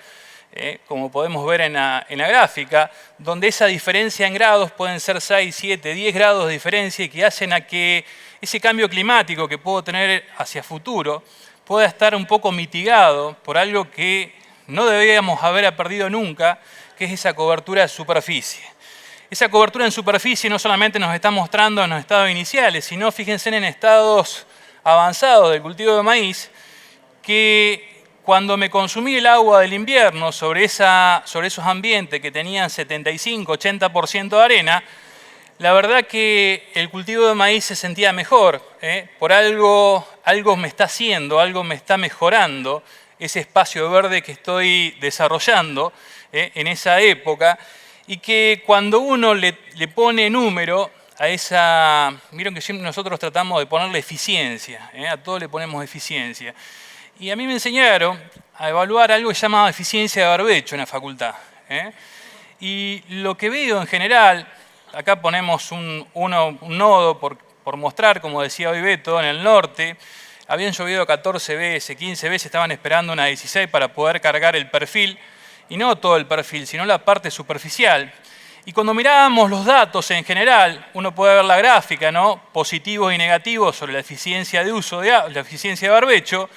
como podemos ver en la gráfica, donde esa diferencia en grados pueden ser 6, 7, 10 grados de diferencia y que hacen a que ese cambio climático que puedo tener hacia futuro pueda estar un poco mitigado por algo que no deberíamos haber perdido nunca, que es esa cobertura de superficie. Esa cobertura en superficie no solamente nos está mostrando en los estados iniciales, sino fíjense en estados avanzados del cultivo de maíz, que cuando me consumí el agua del invierno sobre esos ambientes que tenían 75-80% de arena, la verdad que el cultivo de maíz se sentía mejor. Por algo me está haciendo, algo me está mejorando ese espacio verde que estoy desarrollando en esa época y que cuando uno le pone número a esa... Vieron que siempre nosotros tratamos de ponerle eficiencia, a todo le ponemos eficiencia. Y a mí me enseñaron a evaluar algo que se llama eficiencia de barbecho en la facultad. Y lo que veo en general, acá ponemos un nodo por mostrar, como decía hoy Beto, en el norte, habían llovido 14 veces, 15 veces, estaban esperando una 16 para poder cargar el perfil, y no todo el perfil, sino la parte superficial. Y cuando mirábamos los datos en general, uno puede ver la gráfica, ¿no? Positivos y negativos sobre la eficiencia de uso la eficiencia de barbecho.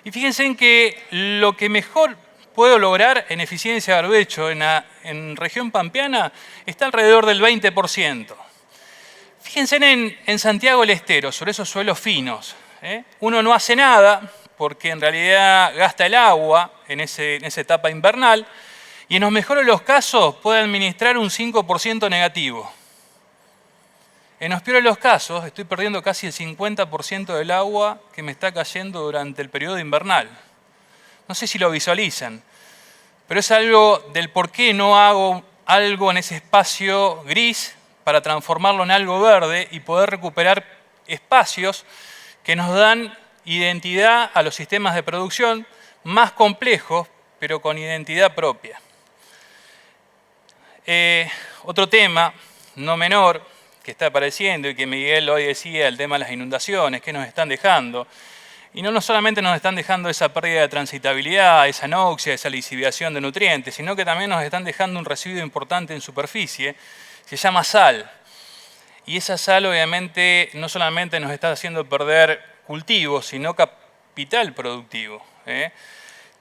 Y fíjense en que lo que mejor puedo lograr en eficiencia de barbecho en región pampeana está alrededor del 20%. Fíjense en Santiago del Estero, sobre esos suelos finos. Uno no hace nada, porque en realidad gasta el agua en esa etapa invernal y en los mejores de los casos puede administrar un 5% negativo. En los peores de los casos estoy perdiendo casi el 50% del agua que me está cayendo durante el periodo invernal. No sé si lo visualizan, pero es algo del por qué no hago algo en ese espacio gris para transformarlo en algo verde y poder recuperar espacios que nos dan identidad a los sistemas de producción más complejos, pero con identidad propia. Otro tema no menor que está apareciendo y que Miguel hoy decía, el tema de las inundaciones, que nos están dejando. Y no solamente nos están dejando esa pérdida de transitabilidad, esa anoxia, esa lisiviación de nutrientes, sino que también nos están dejando un residuo importante en superficie, se llama sal. Y esa sal obviamente no solamente nos está haciendo perder cultivos, sino capital productivo.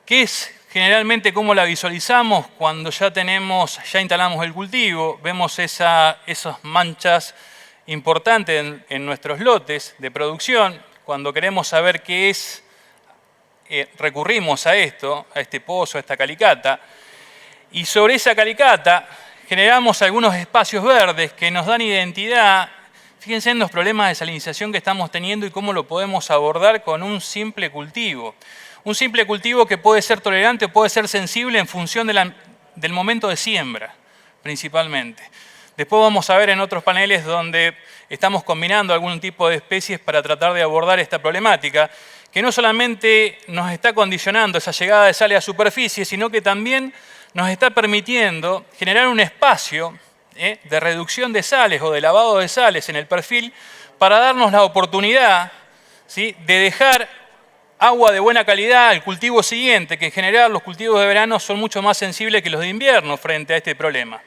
¿Qué es generalmente cómo la visualizamos cuando ya instalamos el cultivo? Vemos esas manchas importantes en nuestros lotes de producción. Cuando queremos saber qué es, recurrimos a esto, a este pozo, a esta calicata, y sobre esa calicata generamos algunos espacios verdes que nos dan identidad. Fíjense en los problemas de salinización que estamos teniendo y cómo lo podemos abordar con un simple cultivo. Un simple cultivo que puede ser tolerante o puede ser sensible en función del momento de siembra, principalmente. Después vamos a ver en otros paneles donde estamos combinando algún tipo de especies para tratar de abordar esta problemática, que no solamente nos está condicionando esa llegada de sales a superficie, sino que también nos está permitiendo generar un espacio de reducción de sales o de lavado de sales en el perfil para darnos la oportunidad, ¿sí?, de dejar agua de buena calidad al cultivo siguiente, que en general los cultivos de verano son mucho más sensibles que los de invierno frente a este problema.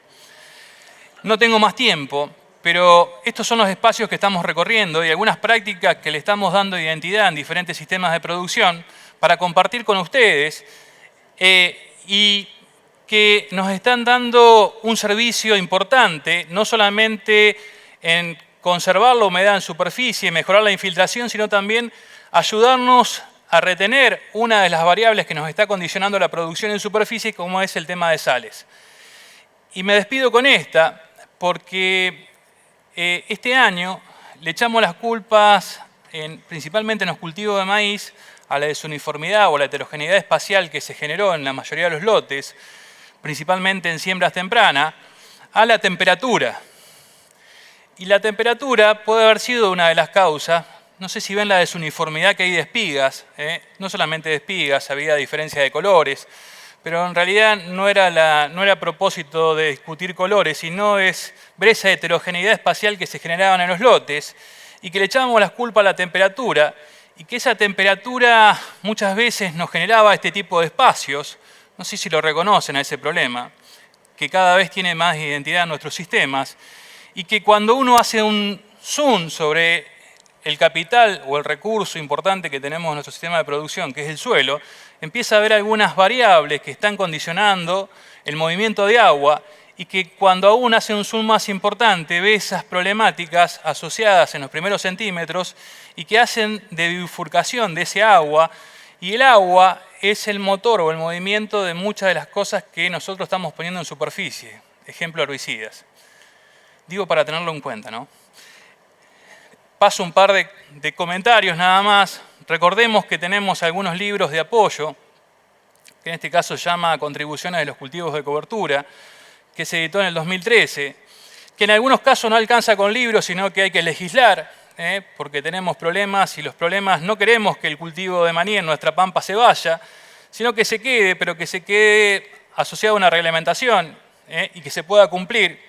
No tengo más tiempo, pero estos son los espacios que estamos recorriendo y algunas prácticas que le estamos dando identidad en diferentes sistemas de producción para compartir con ustedes y que nos están dando un servicio importante, no solamente en conservar la humedad en superficie, mejorar la infiltración, sino también ayudarnos a retener una de las variables que nos está condicionando la producción en superficie, como es el tema de sales. Y me despido con esta, porque este año le echamos las culpas, principalmente en los cultivos de maíz, a la desuniformidad o la heterogeneidad espacial que se generó en la mayoría de los lotes, principalmente en siembras tempranas, a la temperatura. Y la temperatura puede haber sido una de las causas. No sé si ven la desuniformidad que hay de espigas, no solamente de espigas, había diferencia de colores, pero en realidad no era a propósito de discutir colores, sino es ver esa heterogeneidad espacial que se generaban en los lotes y que le echábamos las culpas a la temperatura y que esa temperatura muchas veces nos generaba este tipo de espacios, no sé si lo reconocen a ese problema, que cada vez tiene más identidad en nuestros sistemas y que cuando uno hace un zoom sobre el capital o el recurso importante que tenemos en nuestro sistema de producción, que es el suelo, empieza a ver algunas variables que están condicionando el movimiento de agua y que cuando aún hace un zoom más importante ve esas problemáticas asociadas en los primeros centímetros y que hacen de bifurcación de ese agua, y el agua es el motor o el movimiento de muchas de las cosas que nosotros estamos poniendo en superficie. Ejemplo, herbicidas. Digo para tenerlo en cuenta, ¿no? Paso un par de comentarios nada más. Recordemos que tenemos algunos libros de apoyo, que en este caso se llama Contribuciones de los cultivos de cobertura, que se editó en el 2013, que en algunos casos no alcanza con libros, sino que hay que legislar, porque tenemos problemas y los problemas no queremos que el cultivo de maní en nuestra pampa se vaya, sino que se quede, pero que se quede asociado a una reglamentación y que se pueda cumplir.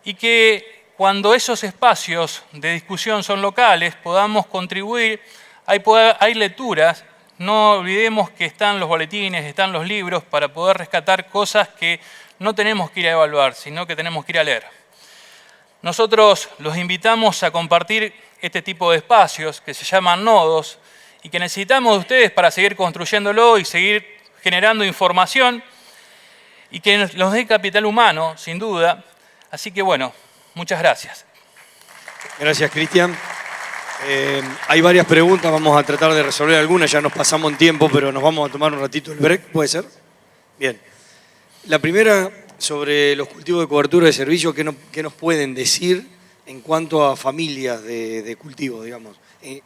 Y que cuando esos espacios de discusión son locales, podamos contribuir, hay lecturas, no olvidemos que están los boletines, están los libros para poder rescatar cosas que no tenemos que ir a evaluar, sino que tenemos que ir a leer. Nosotros los invitamos a compartir este tipo de espacios que se llaman nodos y que necesitamos de ustedes para seguir construyéndolo y seguir generando información y que nos dé capital humano, sin duda. Así que bueno, muchas gracias. Gracias, Cristian. Hay varias preguntas, vamos a tratar de resolver algunas, ya nos pasamos en tiempo, pero nos vamos a tomar un ratito el break, ¿puede ser? Bien. La primera, sobre los cultivos de cobertura de servicio, ¿qué nos pueden decir en cuanto a familias de cultivos, digamos,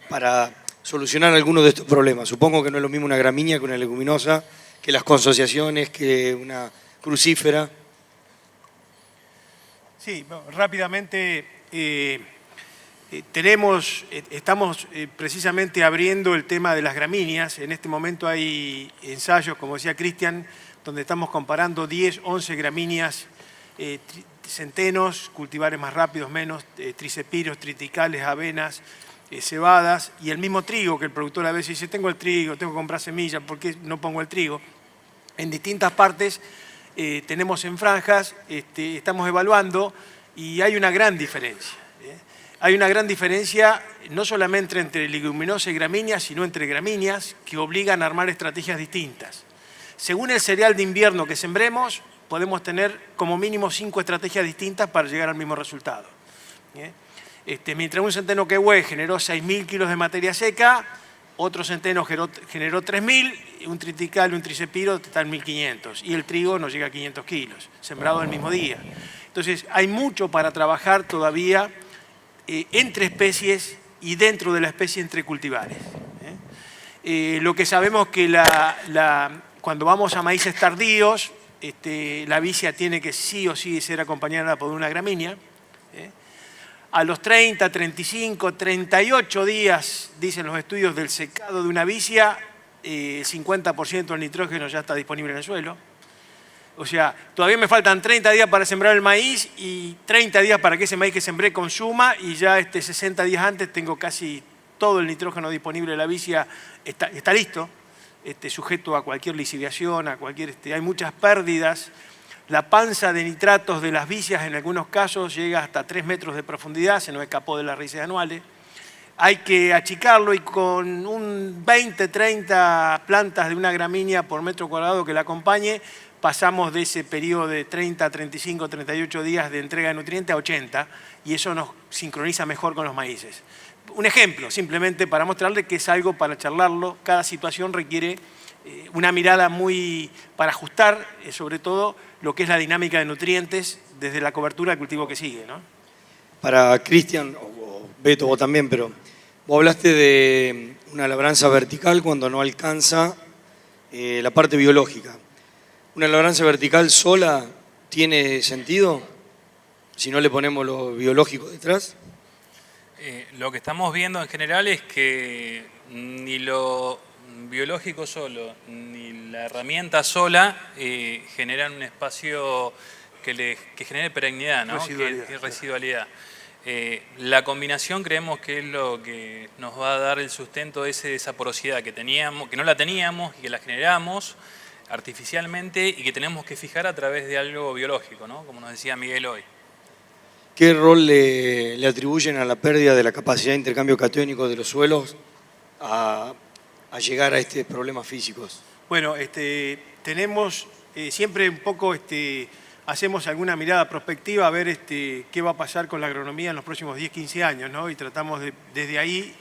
para solucionar algunos de estos problemas? Supongo que no es lo mismo una gramínea que una leguminosa, que las consociaciones, que una crucífera. Sí, rápidamente... estamos precisamente abriendo el tema de las gramíneas. En este momento hay ensayos, como decía Cristian, donde estamos comparando 10, 11 gramíneas, centenos, cultivares más rápidos, menos, tricepiros, triticales, avenas, cebadas, y el mismo trigo, que el productor a veces dice, tengo el trigo, tengo que comprar semillas, ¿por qué no pongo el trigo? En distintas partes tenemos en franjas, estamos evaluando y hay una gran diferencia. Hay una gran diferencia no solamente entre leguminosa y gramínea, sino entre gramíneas que obligan a armar estrategias distintas. Según el cereal de invierno que sembremos, podemos tener como mínimo 5 estrategias distintas para llegar al mismo resultado. Mientras un centeno quehue generó 6.000 kilos de materia seca, otro centeno generó 3.000, un tritical, un tricepiro está en 1.500 y el trigo no llega a 500 kilos, sembrado el mismo día. Entonces hay mucho para trabajar todavía entre especies y dentro de la especie entre cultivares. Lo que sabemos que cuando vamos a maíces tardíos, la vicia tiene que sí o sí ser acompañada por una gramínea. A los 30, 35, 38 días, dicen los estudios del secado de una vicia, el 50% del nitrógeno ya está disponible en el suelo. O sea, todavía me faltan 30 días para sembrar el maíz y 30 días para que ese maíz que sembré consuma y ya 60 días antes tengo casi todo el nitrógeno disponible de la vicia, está listo, sujeto a cualquier lisiviación, hay muchas pérdidas. La panza de nitratos de las vicias en algunos casos llega hasta 3 metros de profundidad, se nos escapó de las raíces anuales. Hay que achicarlo y con un 20, 30 plantas de una gramínea por metro cuadrado que la acompañe, pasamos de ese periodo de 30, 35, 38 días de entrega de nutrientes a 80 y eso nos sincroniza mejor con los maíces. Un ejemplo, simplemente para mostrarle que es algo para charlarlo. Cada situación requiere una mirada para ajustar, sobre todo, lo que es la dinámica de nutrientes desde la cobertura del cultivo que sigue, ¿no? Para Cristian, o Beto, vos también, pero vos hablaste de una labranza vertical cuando no alcanza la parte biológica. ¿Una labranza vertical sola tiene sentido si no le ponemos lo biológico detrás? Lo que estamos viendo en general es que ni lo biológico solo, ni la herramienta sola generan un espacio que genere perennidad, ¿no? Residualidad. La combinación creemos que es lo que nos va a dar el sustento de esa porosidad que teníamos, que no la teníamos y que la generamos artificialmente y que tenemos que fijar a través de algo biológico, ¿no? Como nos decía Miguel hoy. ¿Qué rol le atribuyen a la pérdida de la capacidad de intercambio catiónico de los suelos a llegar a estos problemas físicos? Bueno, tenemos siempre un poco, hacemos alguna mirada prospectiva a ver qué va a pasar con la agronomía en los próximos 10, 15 años, ¿no? Y tratamos desde ahí.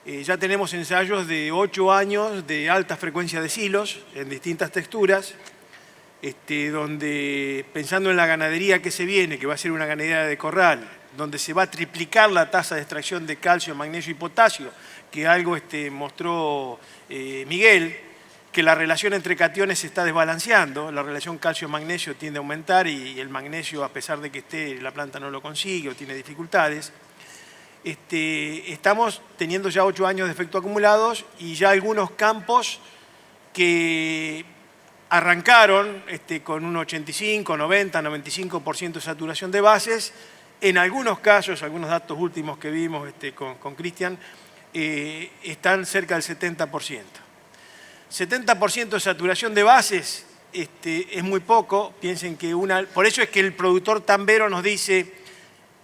Ya tenemos ensayos de 8 años de alta frecuencia de silos en distintas texturas, donde pensando en la ganadería que se viene, que va a ser una ganadería de corral, donde se va a triplicar la tasa de extracción de calcio, magnesio y potasio, que algo mostró Miguel, que la relación entre cationes se está desbalanceando, la relación calcio-magnesio tiende a aumentar y el magnesio, a pesar de que la planta no lo consigue o tiene dificultades. Estamos teniendo ya 8 años de efectos acumulados y ya algunos campos que arrancaron con un 85, 90, 95% de saturación de bases. En algunos casos, algunos datos últimos que vimos con Cristian, están cerca del 70%. 70% de saturación de bases es muy poco. Piensen que por eso es que el productor tambero nos dice: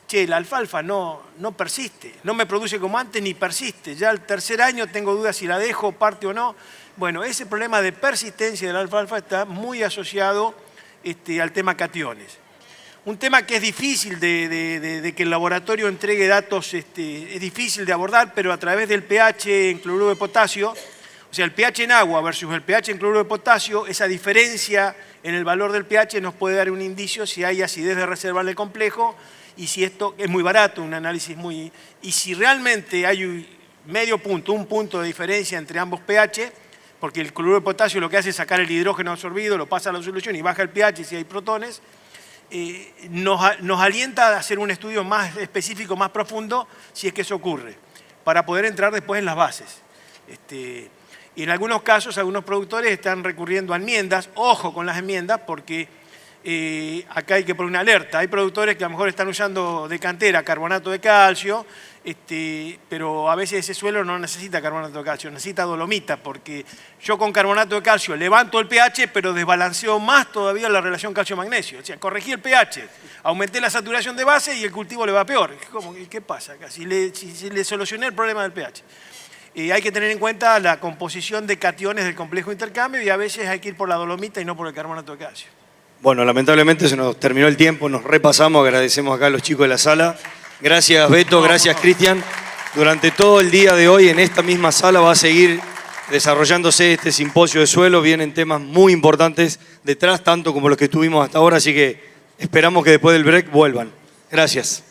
che, la alfalfa no persiste, no me produce como antes ni persiste. Ya al tercer año tengo dudas si la dejo, parte o no. Bueno, ese problema de persistencia de la alfalfa está muy asociado al tema cationes. un tema que es difícil de que el laboratorio entregue datos, es difícil de abordar, pero a través del pH en cloruro de potasio, o sea, el pH en agua versus el pH en cloruro de potasio, esa diferencia en el valor del pH nos puede dar un indicio si hay acidez de reserva en el complejo y si esto es muy barato, un análisis muy... Y si realmente hay medio punto, un punto de diferencia entre ambos pH, porque el cloruro de potasio lo que hace es sacar el hidrógeno absorbido, lo pasa a la solución y baja el pH si hay protones, nos alienta a hacer un estudio más específico, más profundo, si es que eso ocurre, para poder entrar después en las bases. Y en algunos casos, algunos productores están recurriendo a enmiendas. Ojo con las enmiendas, porque acá hay que poner una alerta. Hay productores que a lo mejor están usando de cantera carbonato de calcio, pero a veces ese suelo no necesita carbonato de calcio, necesita dolomita, porque yo con carbonato de calcio levanto el pH, pero desbalanceo más todavía la relación calcio-magnesio. O sea, corregí el pH, aumenté la saturación de base y el cultivo le va peor. ¿Qué pasa acá? Si le solucioné el problema del pH. Hay que tener en cuenta la composición de cationes del complejo de intercambio y a veces hay que ir por la dolomita y no por el carbonato de calcio. Bueno, lamentablemente se nos terminó el tiempo, nos repasamos, agradecemos acá a los chicos de la sala. Gracias Beto, gracias Cristian. Durante todo el día de hoy en esta misma sala va a seguir desarrollándose este simposio de suelo. Vienen temas muy importantes detrás, tanto como los que tuvimos hasta ahora, así que esperamos que después del break vuelvan. Gracias.